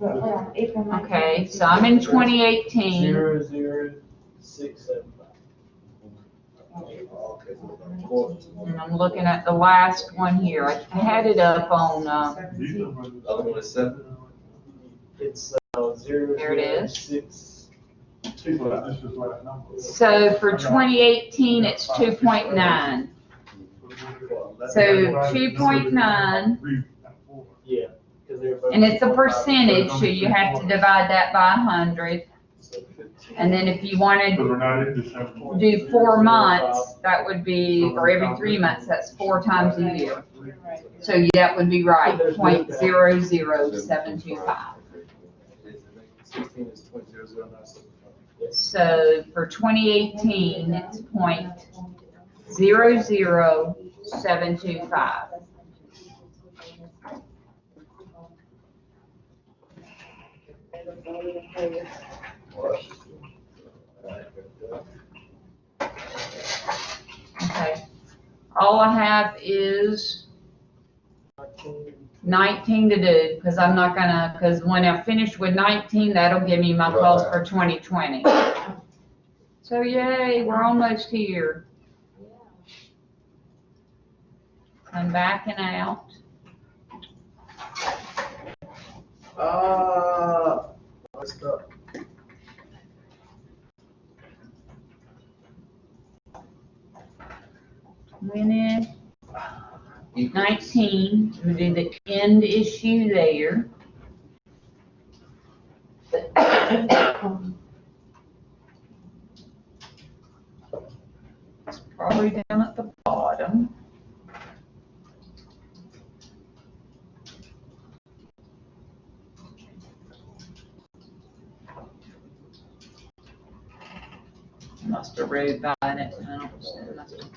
Yeah, April 19th. Okay, so I'm in 2018. 0.0675. Okay, so we're going quarter. And I'm looking at the last one here. I had it up on, These numbers- The other one is 7? It's 0. There it is. 6. This is last number. so for 2018, it's 2.9. So 2.9, Yeah. 'cause they're both and it's a 2.5. percentage, so you have to divide that by 100. So 15. And then if you wanted Because to we're not in December. do 4 months, that would be, or every 3 months, that's 4 times a year. So that would be right, 0.00725. 16 is 0.0097. So for 2018, it's 0.00725. Well, that's just Okay. All I have is 19 to do, because I'm not gonna, because when I finish with 19, that'll give me my calls for 2020. So yay, we're almost here. I'm backing out. What's up? Went in 19, we do the end issue there. It's probably down at the bottom. Must have read by it. I don't see it. Must have.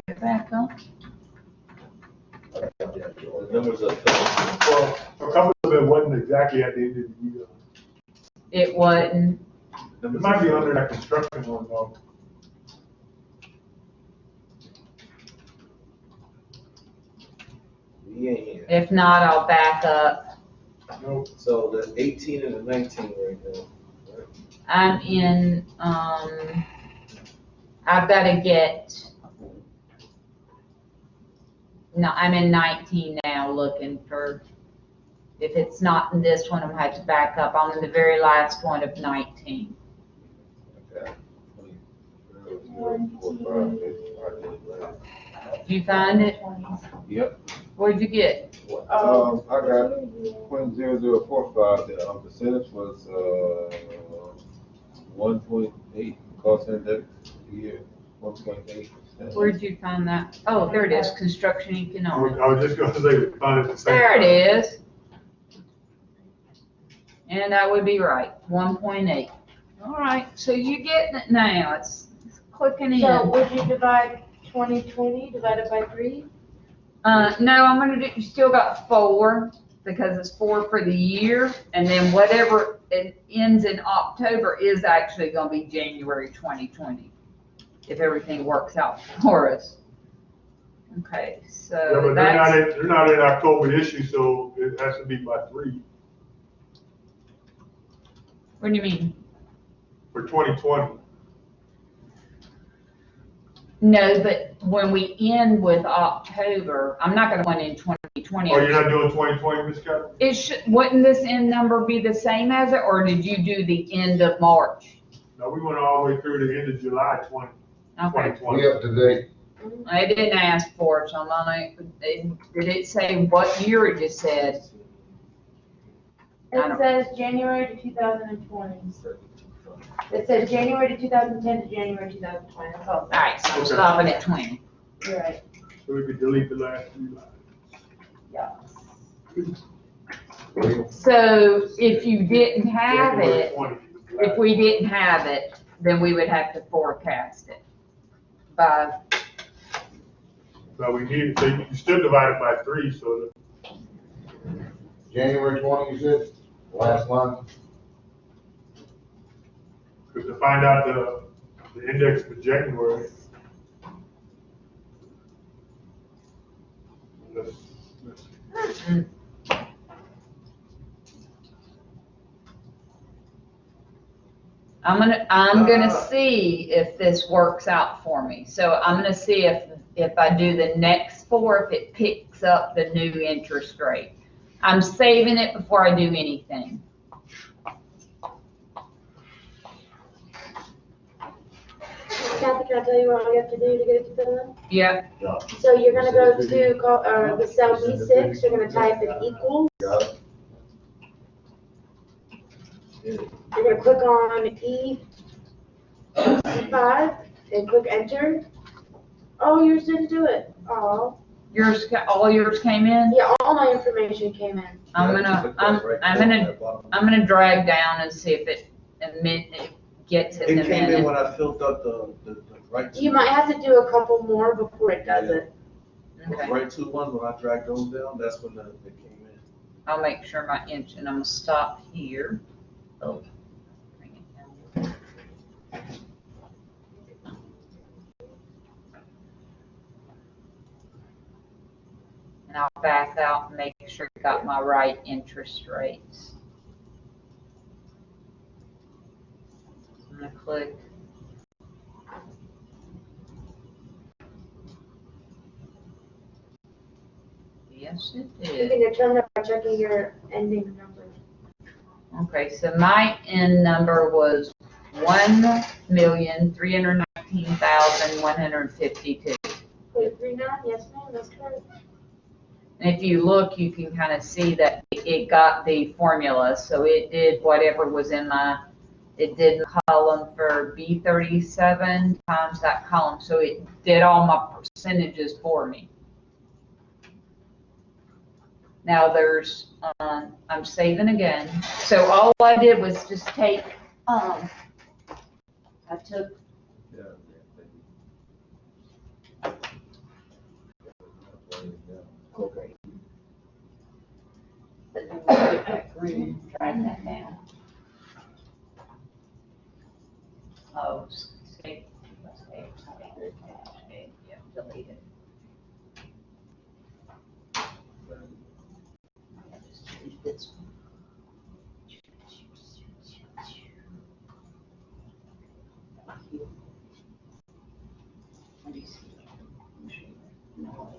Go back up. The numbers up. Well, a couple of it wasn't exactly at the end of the year. It wasn't. It might be under that construction one though. Yeah, yeah. If not, I'll back up. Nope. So the 18 and the 19 right now. Right? I'm in, I've got to get, no, I'm in 19 now looking for, if it's not in this one, I'm gonna have to back up. I'm in the very last one of 19. Okay. 20, Did you find it? Yep. What'd you get? I got 0.0045, the percentage was, 1.8, cost index a year, 1.8%. Where'd you find that? Oh, there it is, construction I economics. was just gonna say, we found it the same. There time. it is. And that would be right, 1.8. All right, so you're getting it now. It's clicking So in. would you divide 2020 divided by 3? No, I'm gonna do, you still got 4 because it's 4 for the year. And then whatever it ends in October is actually gonna be January 2020. If everything works out for us. Okay, Yeah, so but they're that's, not in October issue, so it has to be by 3 what do you mean? for 2020. No, but when we end with October, I'm not gonna go in 2020. Oh, you're not doing 2020, Ms. Kelly? It should, wouldn't this end number be the same as it, or did you do the end of March? No, we went all the way through the end of July Okay, 2020. We up to date. I didn't ask for it, so I'm on it. Did it say what year it just said? I It don't- says January to 2020. It says January to 2010 to January 2020, that's all. All right, so I'm Okay. stopping at 20. You're right. So we could delete the last 2 lines. So if you didn't have January it, 20. if we didn't have it, then we would have to forecast it by, But we need, so you still divide it by 3, so January 20, you said, last line? to find out the index for January. Let's- I'm gonna see if this works out for me. So I'm gonna see if I do the next 4, if it picks up the new interest rate. I'm saving it before I do anything. Kathy, can I tell you what all you have to do to get it to fill in? Yeah, So you're gonna go to the cell B6, you're gonna type in equals. Got it. You're gonna click on E5 and click enter. Oh, yours didn't do it. Oh, all yours came in? yeah, all my information came in. I'm gonna drag down and see if it gets it in a It came in minute. when I filled up the right. You might have to do a couple more before it does it. Okay, Right to one, when I dragged those down, that's when it came in. I'll make sure my inch, and I'm gonna stop here. Oh. Bring it down. And I'll back out and make sure I got my right interest rates. I'm gonna click. Yes, it You did. can determine that by checking your ending number. Okay, so my end number was 1,319,152. 0.39, yes ma'am, that's correct. And if you look, you can kind of see that it got the formula, so it did whatever was in it did the column for B37 times that column, so it did all my percentages for me. Now I'm saving again, so all I did was just take, I took Yeah. Okay. But then we get that green, drag that down. Oh, save, yeah, delete it. Just delete this one. Let me see. No.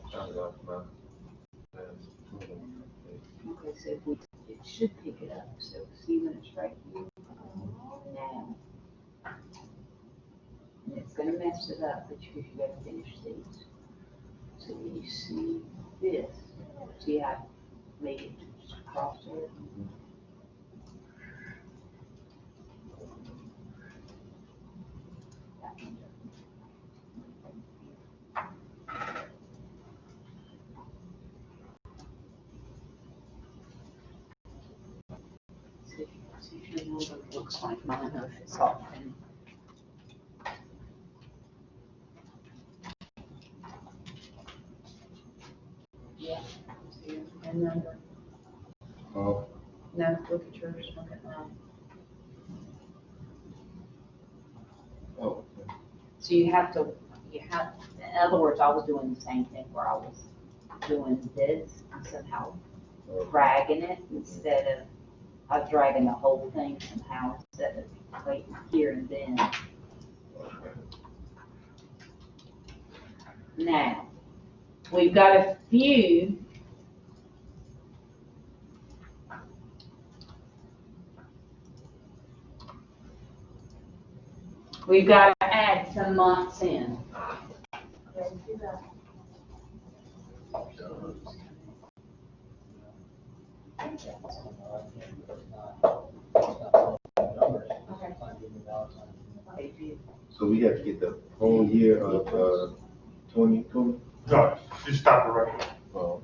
Okay, so it should pick it up, so see when it's right here, now. And it's gonna mess it up, but you gotta finish these. So when you see this, see how I made it just across there? See if your number looks like mine, or if it's off. Yeah. See your number? Oh, No, look at yours, look at mine. Oh, So you have, in other words, I was doing the same thing where I was doing this and somehow dragging it instead of, I was dragging the whole thing somehow instead of waiting here and then. Now, we've got a few. We've got to add some months in. so we have to get the whole year of, 2020? No, just stop it right there. Oh,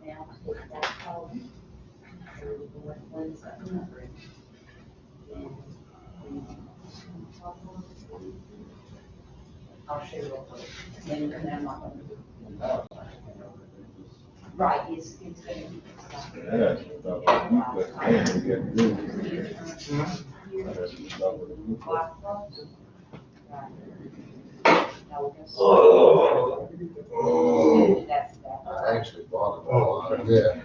Now, that column, when's that number? I'll show you real quick. And then I'm not gonna do it. Right, it's gonna be. yeah, but I didn't get good. I actually bought it. Oh, yeah. I'm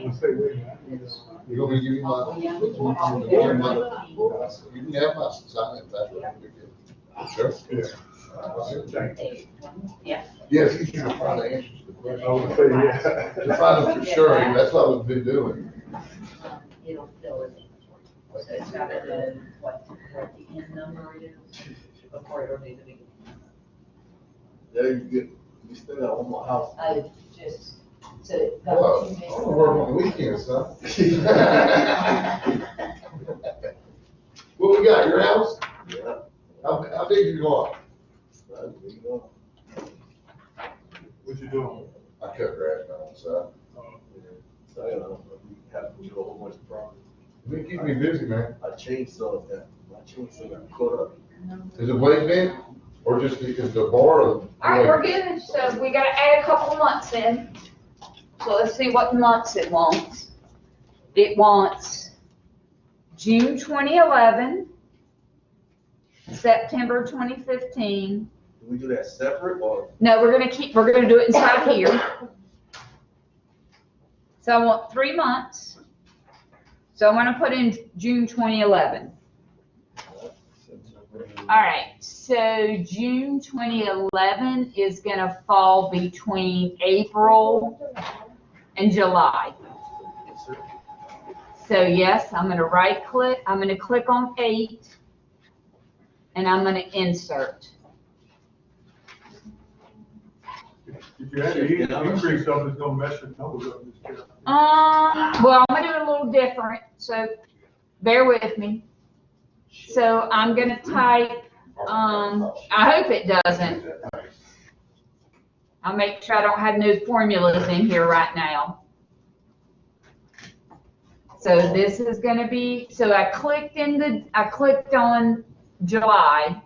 gonna say, wait a minute. You want me to give you my, you can have my sign if that's what you do. Sure. Yeah. Thank you. Yeah. Yes, you should find the answers to the question. I would say, yeah. To find them for sure, and that's what we've been doing. It'll fill it in. So it's got to know what the end number is before it'll do the beginning. There you get, you still got one more house. I just, so it's Well, got I'm 2 gonna work on the weekends, son. What we got, your house? Yeah. How big you going? There you go. What you doing? I cut grass down, so. So, you know, we have to do a whole bunch of property. You keep me busy, man. I changed some of that, my chainsaw got caught up. Is it blade bent, or just, is the bar or? All right, we're good. So we gotta add a couple months in. So let's see what months it wants. It wants June 2011, September 2015. Do we do that separate or? No, we're gonna do it inside here. So I want 3 months. So I'm gonna put in June 2011. All right, so June 2011 is gonna fall between April and July. So yes, I'm gonna right click, I'm gonna click on 8, and I'm gonna insert. If you had an increase of it's gonna mess your numbers up. Mr. Chairman. Well, I'm gonna do it a little different, so bear with me. So I'm gonna type, I hope it doesn't. I'll make sure I don't have no formulas in here right now. So this is gonna be, so I clicked on July.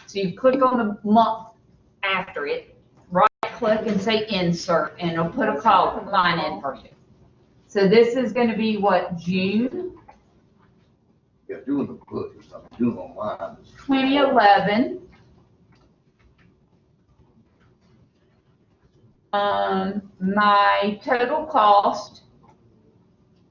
So you click on the month after it, right click and say insert, and it'll put a line in for you. So this is gonna be what, June Yeah, doing the book, I'm doing online. 2011. My total cost,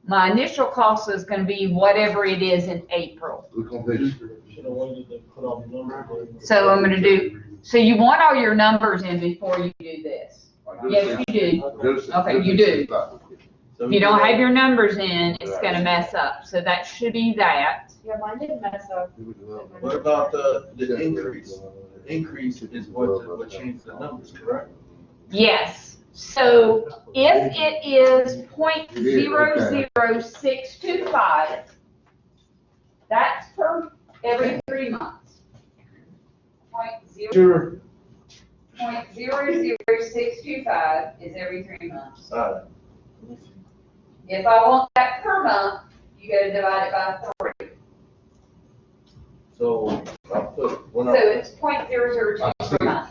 my initial cost is gonna be whatever it is in April. Look on page. Should have waited to put all the numbers in. So I'm gonna do, so you want all your numbers in before you do this? Yes, you do. Okay, you do. If you don't have your numbers in, it's gonna mess up. So that should be that. Yeah, mine didn't mess up. What about the increase? Increase is what changed the numbers, correct? Yes, so if it is 0.00625, that's per every 3 months. Sure. 0.00625 is every 3 months. Alright, If I want that per month, you gotta divide it by 3. so I put, when So I, it's 0.002 per month.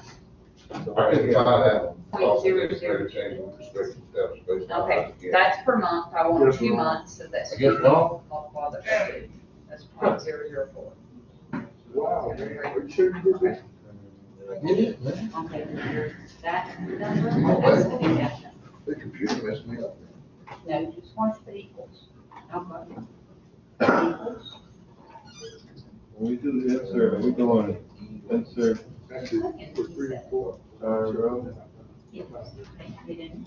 so I right can here. find that. Point zero zero. Okay, that's per month. I want 2 months, so that's. I guess not. Multiply the 2. That's 0.004. Wow, man, are you sure you did that? Get it, man. Okay, that number, that's the that number. The computer messed me up. No, just watch the equals. Okay. Equals. When we do the insert, we doing insert, That's it, for 3 and 4. row. Yes. Get in.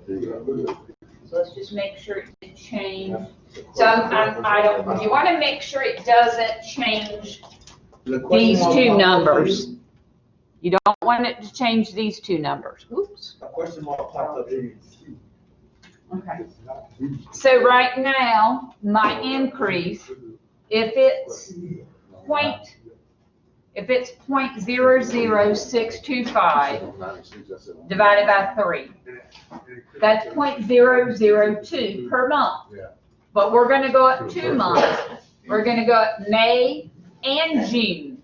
There you go. So let's just make sure it didn't change. So I don't, you want to make sure it doesn't change The question these mark 2 popped up numbers. here. You don't want it to change these 2 numbers. Whoops. A question mark popped up here. Okay. So right now, my increase, if it's 0.00625 divided by 3, that's 0.002 per month. Yeah. But we're gonna go up 2 months. We're gonna go up May and June.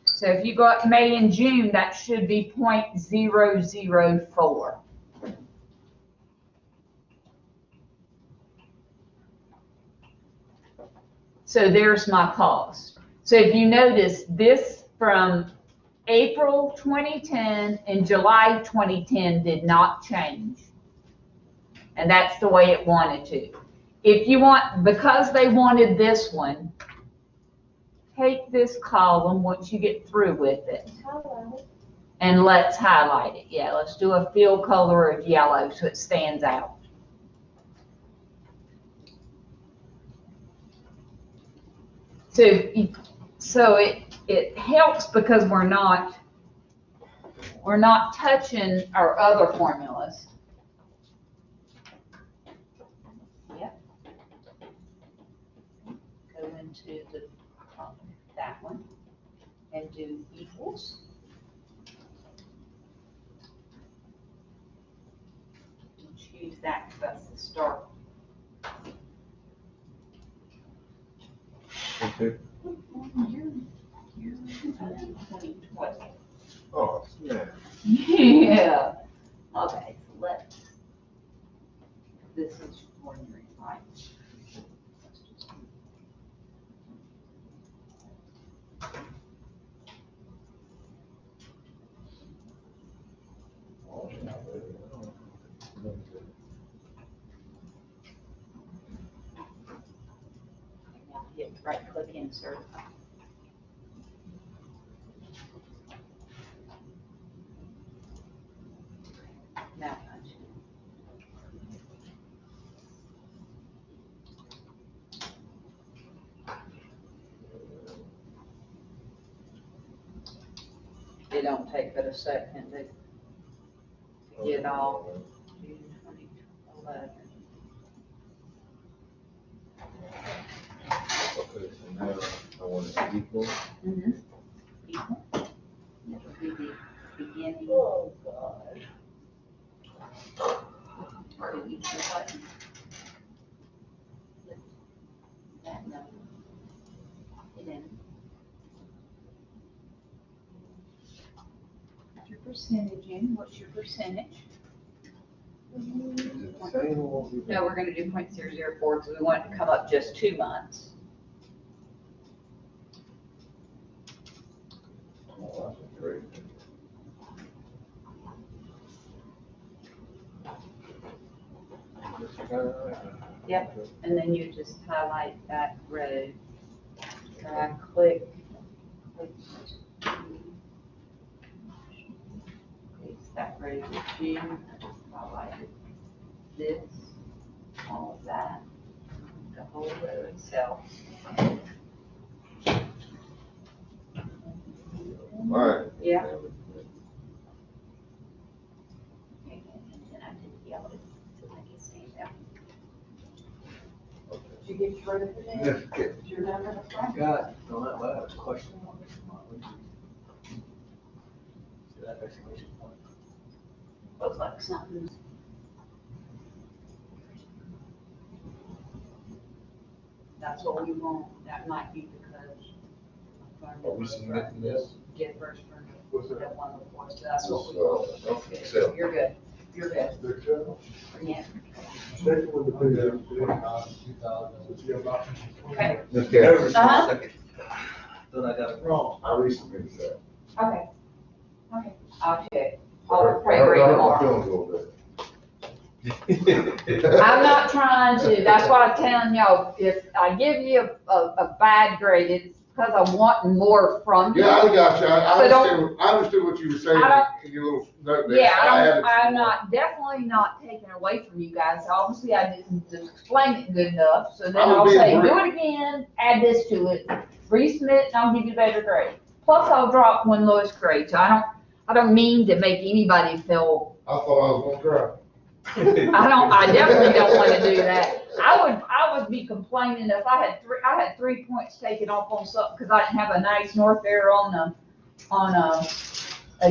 So if you go up May and June, that should be 0.004. So there's my cost. So if you notice, this from April 2010 and July 2010 did not change. And that's the way it wanted to. If you want, because they wanted this one, take this column once you get through with it and let's highlight it. Yeah, let's do a fill color of yellow so it stands out. So it helps because we're not touching our other formulas. Yep. Go into that one and do equals. And choose that because that's the start. Okay. You're 2020. Oh, yeah. Yeah. Okay, so let's, this is ordinary, right? Now hit insert. That much. It don't take but a second to get all June 2011. Okay, so now I want it equal. Mm-hmm. Equal. That would be the beginning. Oh, God. Or each button. That number. And then. Put your percentage in. What's your percentage? Is it the same or what we? No, we're gonna do 0.004 because we want it to come up just 2 months. Oh, that's great. Yep. And then you just highlight that row. So I click. It's that row with June. I just highlighted this, all of that, the whole row itself. All right. Yeah. And then I did yellow to make it stand out. Did you get your rate today? Yes, okay. Did you remember the front? God, no, that last question on this one. See that exclamation point? Looks like something. That's what we want. That might be because. Are we submitting this? Get first from What's that? that one before, so that's what we This, want. okay, so- You're good. You're good. The Yeah. second one, the thing that, yeah, about- Okay. Ms. Carey, Uh-huh. Second. Thought I got it wrong. I resubmitted that. Okay. Okay. I'll check. I I'll hurt pray my tomorrow. feelings a little bit. I'm not trying to, that's why I'm telling y'all, if I give you a bad grade, it's because I want more from you. Yeah, I got you. So I understood what you were saying I don't- in your little note there. Yeah, so I added some I'm more. not, definitely not taking away from you guys. Obviously, I didn't explain it good enough, so then I was I'll being say, brief. do it again, add this to it, resubmit, and I'll give you a better grade. Plus, I'll drop one lowest grade, so I don't mean to make anybody feel, I thought I was gonna cry. I definitely don't wanna do that. I would be complaining if I had 3 points taken off on something, because I didn't have a nice north arrow on a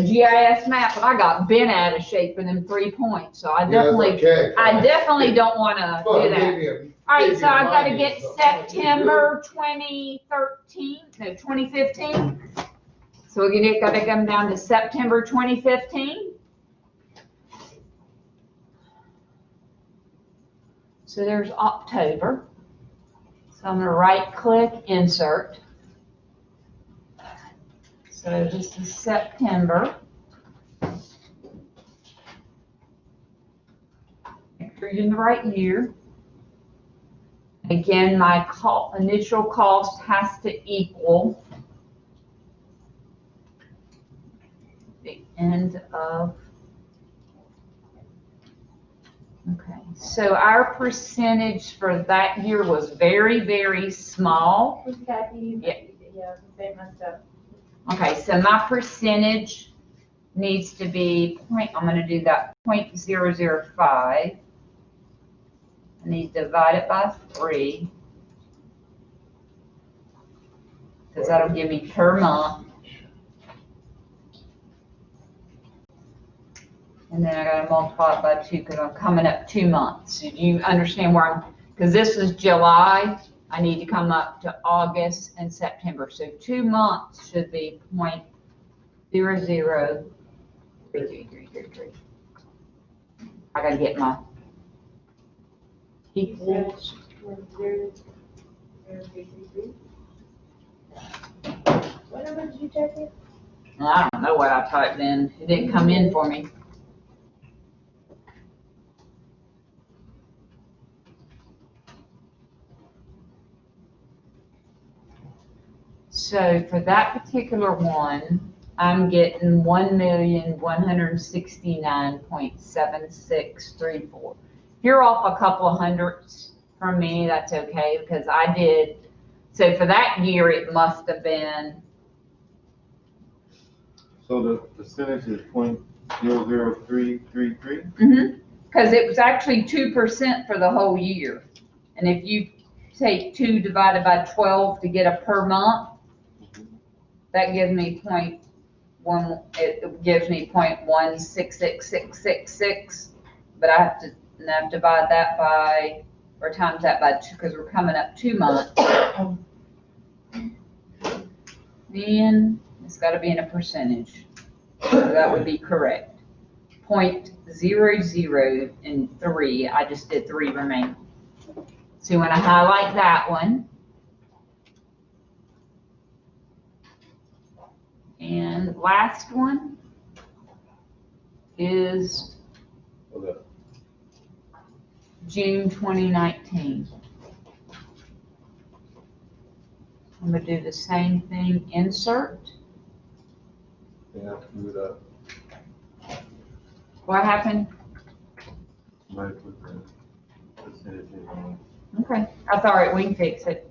GIS map, and I got bent out of shape in them 3 points, so I Yeah, that's definitely, okay. I definitely don't wanna Well, do it that. gave me a- All right, gave so me a I gotta mind get of something. September 2015. So we're gotta come down to September 2015. So there's October. So I'm gonna right click, insert. So this is September. Make sure you're in the right year. Again, my initial cost has to equal the end of. Okay, so our percentage for that year was very, very small. Who's Kathy? Yeah. Yeah, they messed up. Okay, so my percentage needs to be I'm gonna do that 0.005. I need to divide it by 3. Because that'll give me per month. And then I gotta multiply it by 2 because I'm coming up 2 months. Do you understand where because this is July, I need to come up to August and September. So 2 months should be 0.003333. I gotta get my equals. What number did you check it? I don't know what I typed in. It didn't come in for me. So for that particular one, I'm getting 1,169.7634. If you're off a couple of hundreds from me, that's okay, because I did, so for that year, it must have been, So the percentage is 0.00333? because it was actually 2% for the whole year. And if you take 2 divided by 12 to get a per month, that gives me it gives me 0.166666, but I have to now divide that by, or times that by 2, because we're coming up 2 months. Then it's gotta be in a percentage, so that would be correct. 0.003, I just did 3 remaining. So when I highlight that one, and last one is Okay. June 2019. I'm gonna do the same thing, insert. Then I screwed up. What happened? Might put the percentages on. Okay, that's all right, we can fix it.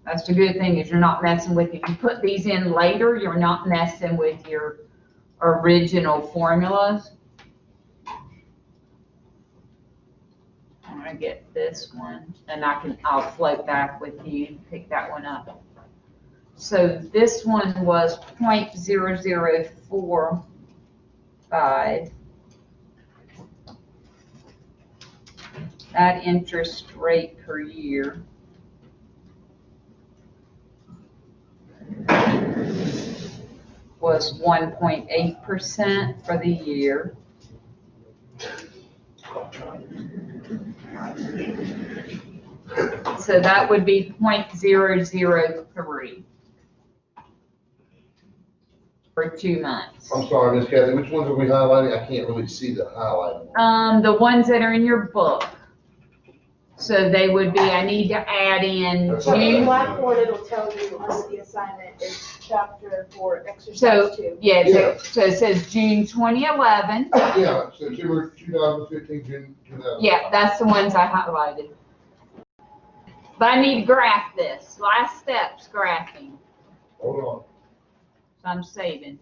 That's the good thing, is you're not messing with, if you put these in later, you're not messing with your original formulas. I'm gonna get this one, and I'll float back with you, pick that one up. So this one was 0.0045. That interest rate per year was 1.8% for the year. So that would be 0.003 for 2 months. I'm sorry, Miss Kathy, which ones are we highlighting? I can't really see the highlight. The ones that are in your book. So they would be, I need to add in So in June. Blackboard, it'll tell you under the assignment, it's chapter for So, exercise 2. yeah, so it says June 2011. Yeah, September 2015, June 2000. Yeah, that's the ones I highlighted. But I need to graph this. Last step's graphing. Hold on. So I'm saving.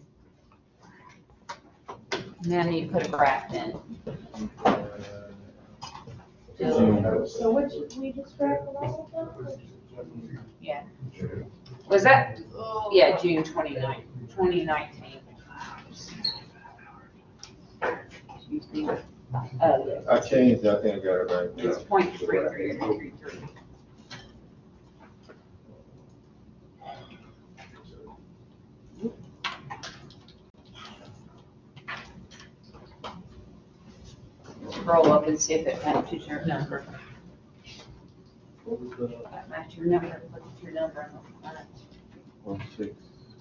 Now I need to put a graph in. So which, we just grabbed all of them? Yeah. Was that? Yeah, June 2019. Excuse me. Oh, yes. I changed it, I think I got it right. It's 0.3333. Scroll up and see if it matches your number. That match your number, look at your number on the front.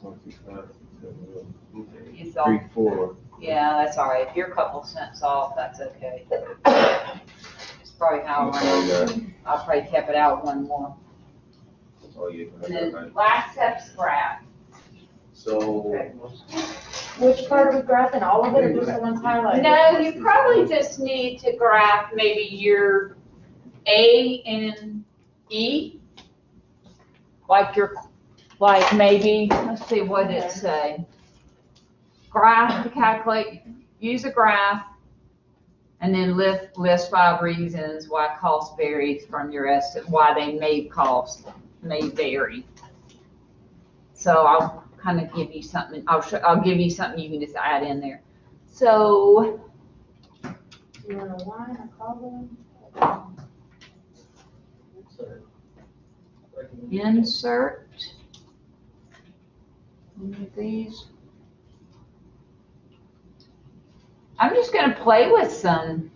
1.655, 1.657, It's all, 3.4. yeah, that's all right. If you're a couple cents off, that's okay. It's probably how I I'll probably kept it out one more. Oh, yeah. I And got it then right. last step's graph. So, Which part are we graphing, all of it or just the ones highlighted? No, you probably just need to graph maybe your A and E. Like maybe, let's see, what did it say? Graph to calculate, use a graph, and then list 5 reasons why cost varies from your estimate, why they may vary. So I'll kind of give you something, I'll give you something you can just add in there. So, Do you want a line, a column? insert any of these. I'm just gonna play with some.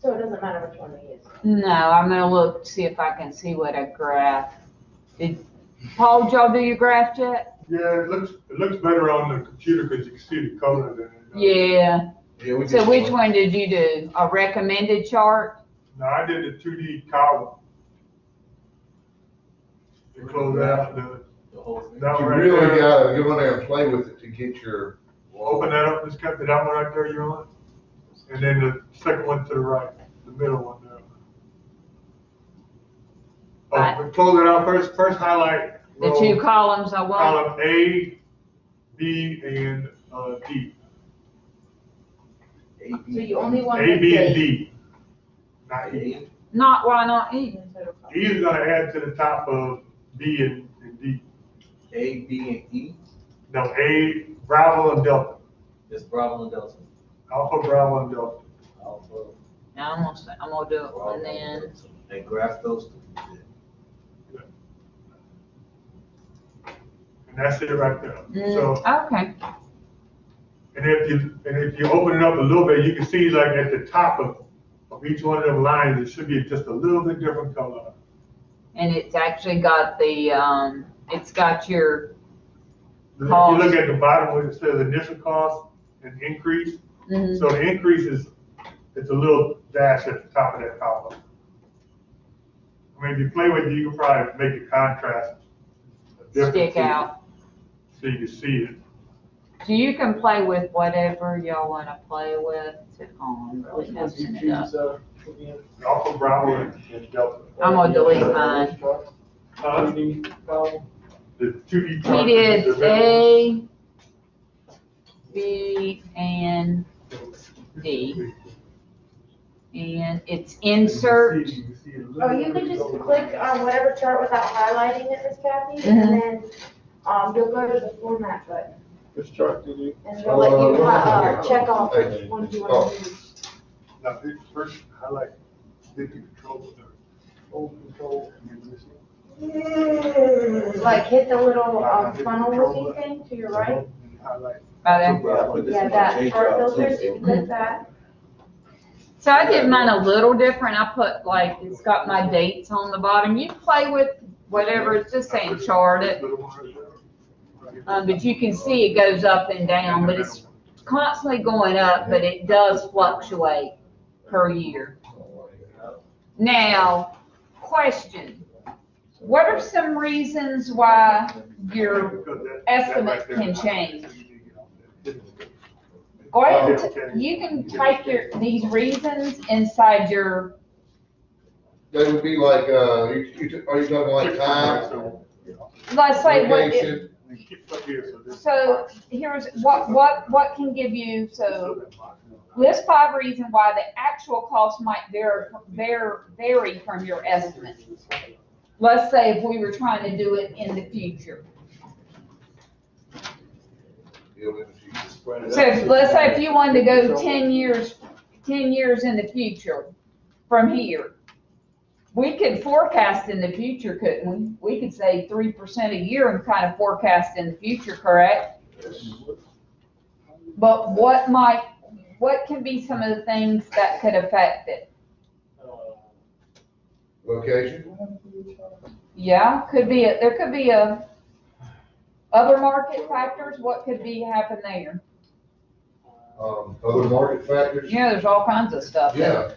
So it doesn't matter which one we use. No, I'm gonna look, see if I can see what a graph. Paul, did y'all do your graph yet? Yeah, it looks better on the computer because you can see the color than. Yeah, Yeah, we so did which one did you do? A recommended chart? No, I did the 2D column. to close out The whole thing. that You one right really there. gotta go in there and play with it to get your. Open that up, just cut that one right there you're on. And then the second one to the right, the middle one there. Right. Oh, but close it out first highlight. The row, two columns I want, Column A, B, and, D. So you only want A, the B, and date. D. Not E. not, why not E? E is gonna add to the top of B and D. A, B, and E, No, A, Bravo and Delta. is Bravo and Delta. Alpha, Bravo, and Delta. Alpha, Now, I'm gonna do it, Bravo, and then, Delta. And graph those two. And that's it right there. So, okay, and if you open it up a little bit, you can see like at the top of each one of them lines, it should be just a little bit different color. and it's actually got the, it's got your, If you look at the bottom where it says initial cost and increase, mhm, so the increase is, it's a little dash at the top of that column. I mean, if you play with it, you can probably make the contrast different. stick out. So you can see it. So you can play with whatever y'all wanna play with, Would messing you it up. choose, again? Alpha, Bravo, and Delta. I'm gonna delete mine. Uh, CD column? The 2D We chart. did the middle. A, B, and D, and it's insert, Oh, you could just click on whatever chart without highlighting it, Miss Kathy, Mhm. and then, you'll go to the format button, Which chart did you? and it'll let you, check off which ones you want to use. Now, first, highlight, hit the control with the Old control. Like hit the little, funnel looking thing to your right, highlight. right there. Yeah, I put this yeah, in that my chart J drive, filters, too, you so- can click that. So I did mine a little different, I put like, it's got my dates on the bottom, you play with whatever, it's just saying chart it, but you can see it goes up and down, but it's constantly going up, but it does fluctuate per year. Now, question, what are some reasons why your estimate can change? Go ahead, and you can type these reasons inside your, That would be like, are you talking like time, let's say what, location? so here's, what can give you, so list 5 reasons why the actual cost might vary from your estimate. Let's say if we were trying to do it in the future. So let's say if you wanted to go 10 years in the future from here, we could forecast in the future, couldn't we? We could say 3% a year and kind of forecast in the future, correct? But what can be some of the things that could affect it? Location? Yeah, there could be other market factors, what could be happen there? Other market factors? Yeah, there's all kinds of stuff. Yeah.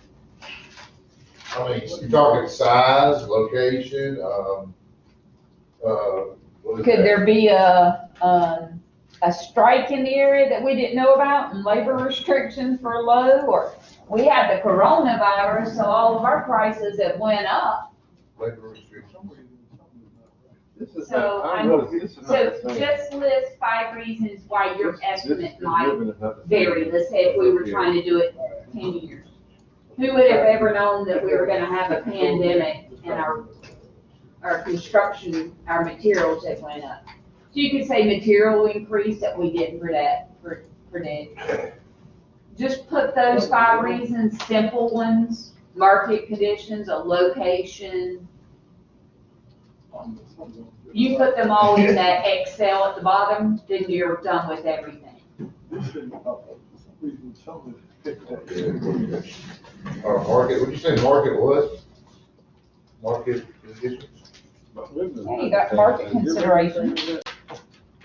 I mean, you're talking size, location, what is Could that? there be a strike in the area that we didn't know about and labor restrictions for low? Or we had the coronavirus, so all of our prices have went up. Labor restrictions. This is So not- I I'm- noticed this is not So the same. just list 5 reasons why your estimate This might ribbon is not the same. vary. Let's say if we were trying to do it 10 years. Who would have ever known that we were gonna have a pandemic and our construction, our materials that went up? So you could say material increase that we didn't predict. Just put those 5 reasons, simple ones, market conditions, a location. You put them all in that Excel at the bottom, then you're done with everything. This shouldn't pop up. For some reason, some of it fixed that. Or market, what'd you say market was? Market conditions? Yeah, you got market consideration.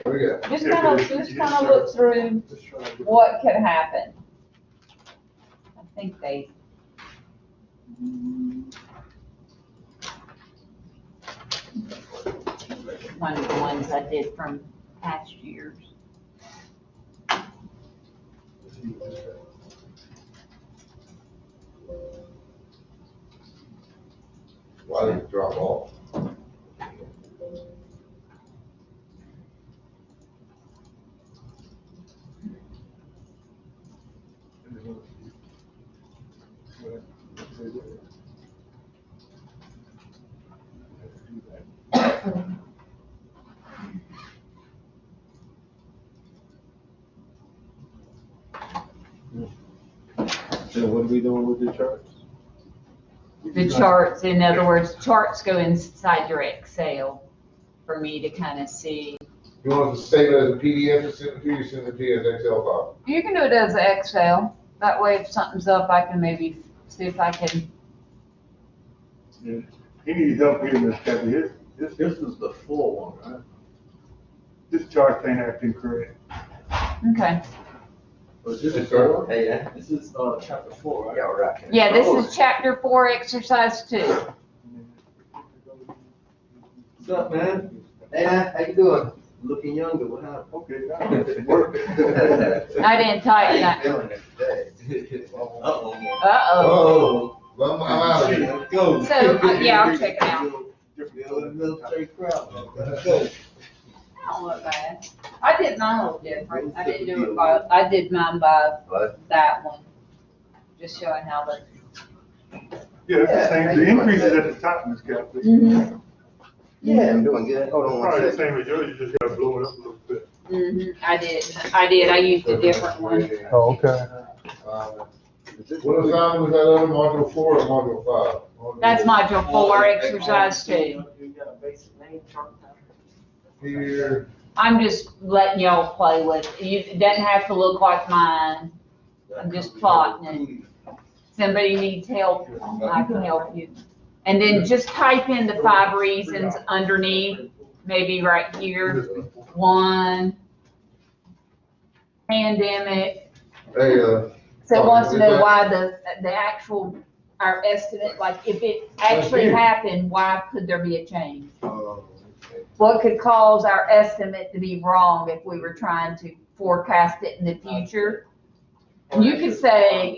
What do you got? Just kind of look through what could happen. I think they. one of the ones I did from past years. Why did it drop off? So what are we doing with the charts? The charts, in other words, charts go inside your Excel for me to kind of see. You want us to save it as a PDF and send it to you, send it to you as Excel file? You can do it as Excel. That way if something's up, I can maybe see if I can. He needs help here, Miss Kathy. This is the full one, right? This chart ain't acting correct. Okay. Was this Yes, sir. four? Hey, this is, chapter 4, right? right. Yeah, this is chapter 4, exercise 2. What's up, man? Hey, how you doing? Looking younger, what happened? Okay, now, work. I didn't type that. Feeling it today. Uh-oh. Uh-oh. Oh, well, I'm out of here. Let's go. So, yeah, I'll check it out. Build a military crowd. Let's go. That don't look bad. I did mine a little different. I didn't do it by, I did mine by that one. Just showing how the. Yeah, it's the same, the increase is at the top, Miss Kathy. Mm-hmm. Yeah, I'm doing good. Hold on one Probably the second. same as yours, you just gotta blow it up a little bit. Mm-hmm. I used a different one. Oh, okay. What assignment was that other, module 4 or module 5? That's module 4, exercise 2. You got a basic name chart. Here, I'm just letting y'all play with it. It doesn't have to look like mine. I'm just plotting it. Somebody needs help, I can help you. And then just type in the 5 reasons underneath, maybe right here. 1, pandemic. hey, So it wants to know why the actual, our estimate, like if it actually happened, why could there be a change? What could cause our estimate to be wrong if we were trying to forecast it in the future? And you could say,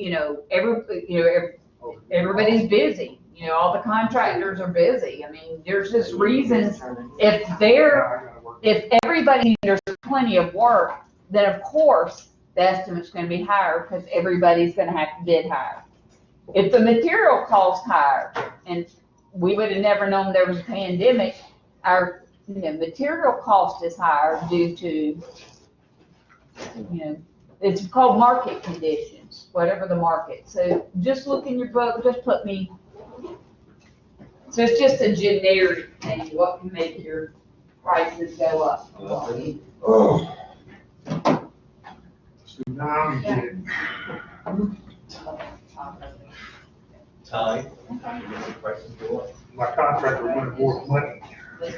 everybody's busy, all the contractors are busy. I mean, there's just reasons, if everybody, there's plenty of work, then of course, the estimate's gonna be higher because everybody's gonna have to bid higher. If the material cost higher, and we would have never known there was a pandemic, our, material cost is higher due to, it's called market conditions, whatever the market. So just look in your book, just put me, so it's just a generic thing, what can make your prices go up? oh, So now I'm getting, Time. my contractor wanted more money. I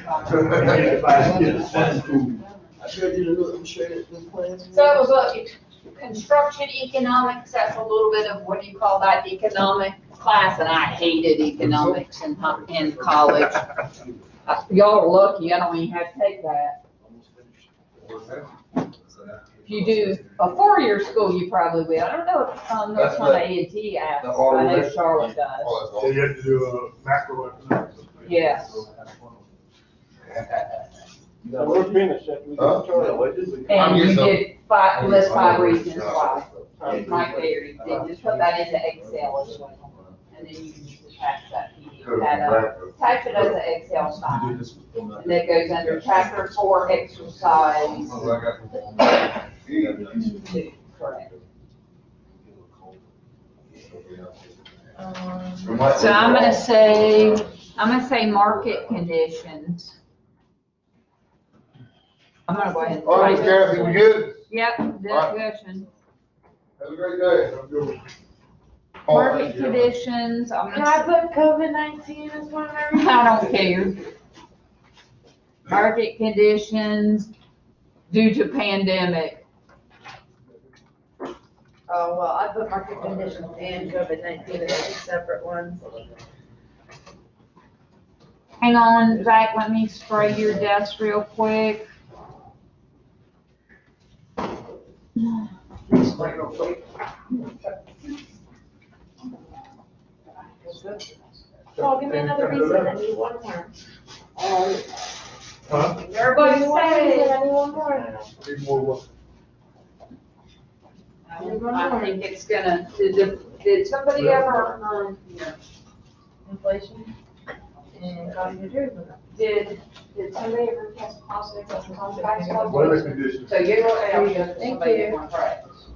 sure did a little, I'm sure this plan. So it was like construction economics, that's a little bit of, what do you call that, economic class, and I hated economics in college. Y'all are lucky, I don't even have to take that. If you do a 4-year school, you probably will. I don't know if, that's one A&T asks, I know Charlotte does. So you have to do a macroeconomics. Yeah. So we're finished, after we Huh? get the chart. And you getting some. did 5, list 5 reasons why. It might vary, then just put that into Excel as well. And then you can just attach that PDF, type it as an Excel file. And that goes under chapter 4, exercise 2, correct. So I'm gonna say market conditions. I'm gonna go ahead and all right, type Kathy, it. we good? Yep, discussion. Have a great day. Market conditions, I'm Can I gonna, put COVID-19 as one of my reasons? I don't care. Market conditions due to pandemic. Oh, well, I put market conditions and COVID-19 as two separate ones. Hang on, Zach, let me spray your desk real quick. Spray real quick. Paul, give me another reason, I need one more. Huh? Everybody Give me one say. reason, I need one more. Need more what? I think it's gonna, did somebody ever, Inflation and cost of living. did somebody ever test positive on contracts? Weather conditions. So you're gonna have to Thank somebody you. in one practice.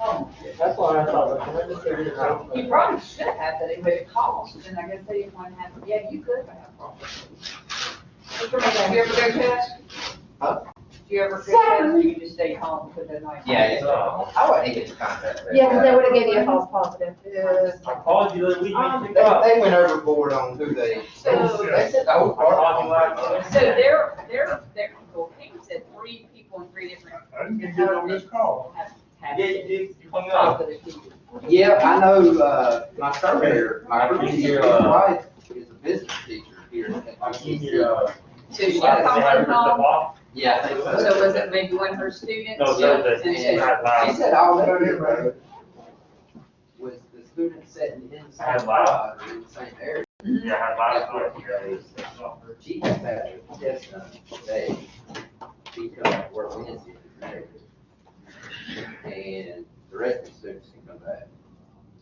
Oh, That's why I thought, let me figure it out. you probably should have, but it costs, and I guess they didn't want to have, yeah, you could have. Did you ever go test? Huh? Did you ever go test, or you just stay home for the night? Yeah, it's, I wouldn't get the contract. Yeah, because they would've gave you a false positive. I called you the week. They went overboard on who they, they said the whole part. So they're, well, Pam said 3 people in 3 different. I didn't get good on this call. have You hung up. positive people. Yeah, I know, my surveyor, my previous wife is a business teacher here at I've seen UCC. your, So she got something home, Yeah, I think so. so was it maybe one of her students? No, Yeah, the- And and she- she said all they did was the students sitting in the same spot or in the same area. yeah, I had last night, you guys. She has had a test done today. She comes to work Wednesday. And the rest of the students can come back.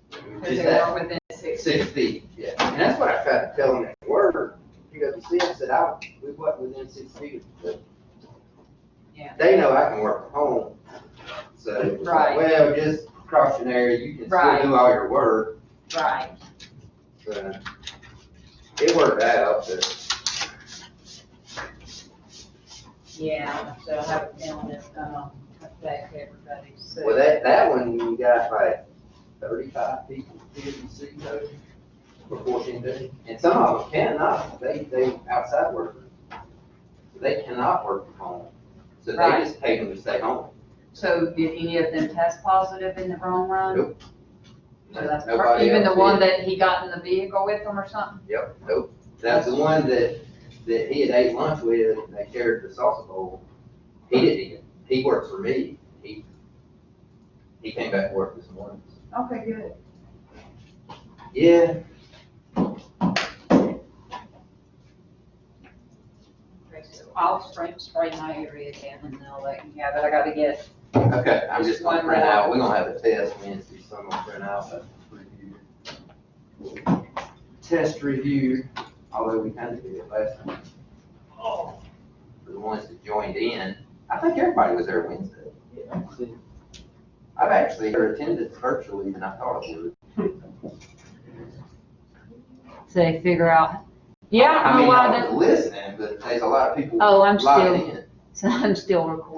Because Just they that were within 6 6 feet, yeah. And that's what I tried to tell them at work. PwC, I said, we wasn't within 6 feet. But Yeah. they know I can work from home. So, it's like, Right. well, just cautionary, you can Right. still do all your work. Right. So it worked out, but Yeah, so I have a feeling it's gonna affect everybody, so. well, that one, you got like 35 people, PwC though, for 14 days. And some of them cannot, they outside workers. So they cannot work from home. So they Right. just pay them to stay home. So did any of them test positive in the wrong run? Nope. So that's, Nobody even the else one did. that he got in the vehicle with them or something? Yep, nope. That's the one that he had ate lunch with, and they shared the salsa bowl. He didn't eat it. He works for me. He came back to work this morning. Okay, good. Yeah, Okay, so I'll spray my area again and I'll let you have it. I gotta get, okay, I'm just gonna One print more. out, we're gonna have a test Wednesday, so I'm gonna print out a review. Test review, although we kind of did it last time. For the ones that joined in, I think everybody was there Wednesday. I've actually attended virtually than I thought I would. so they figure out, yeah, I I don't mean, know why I that, was listening, but there's a lot of people oh, I'm logging still, in. so I'm still recording.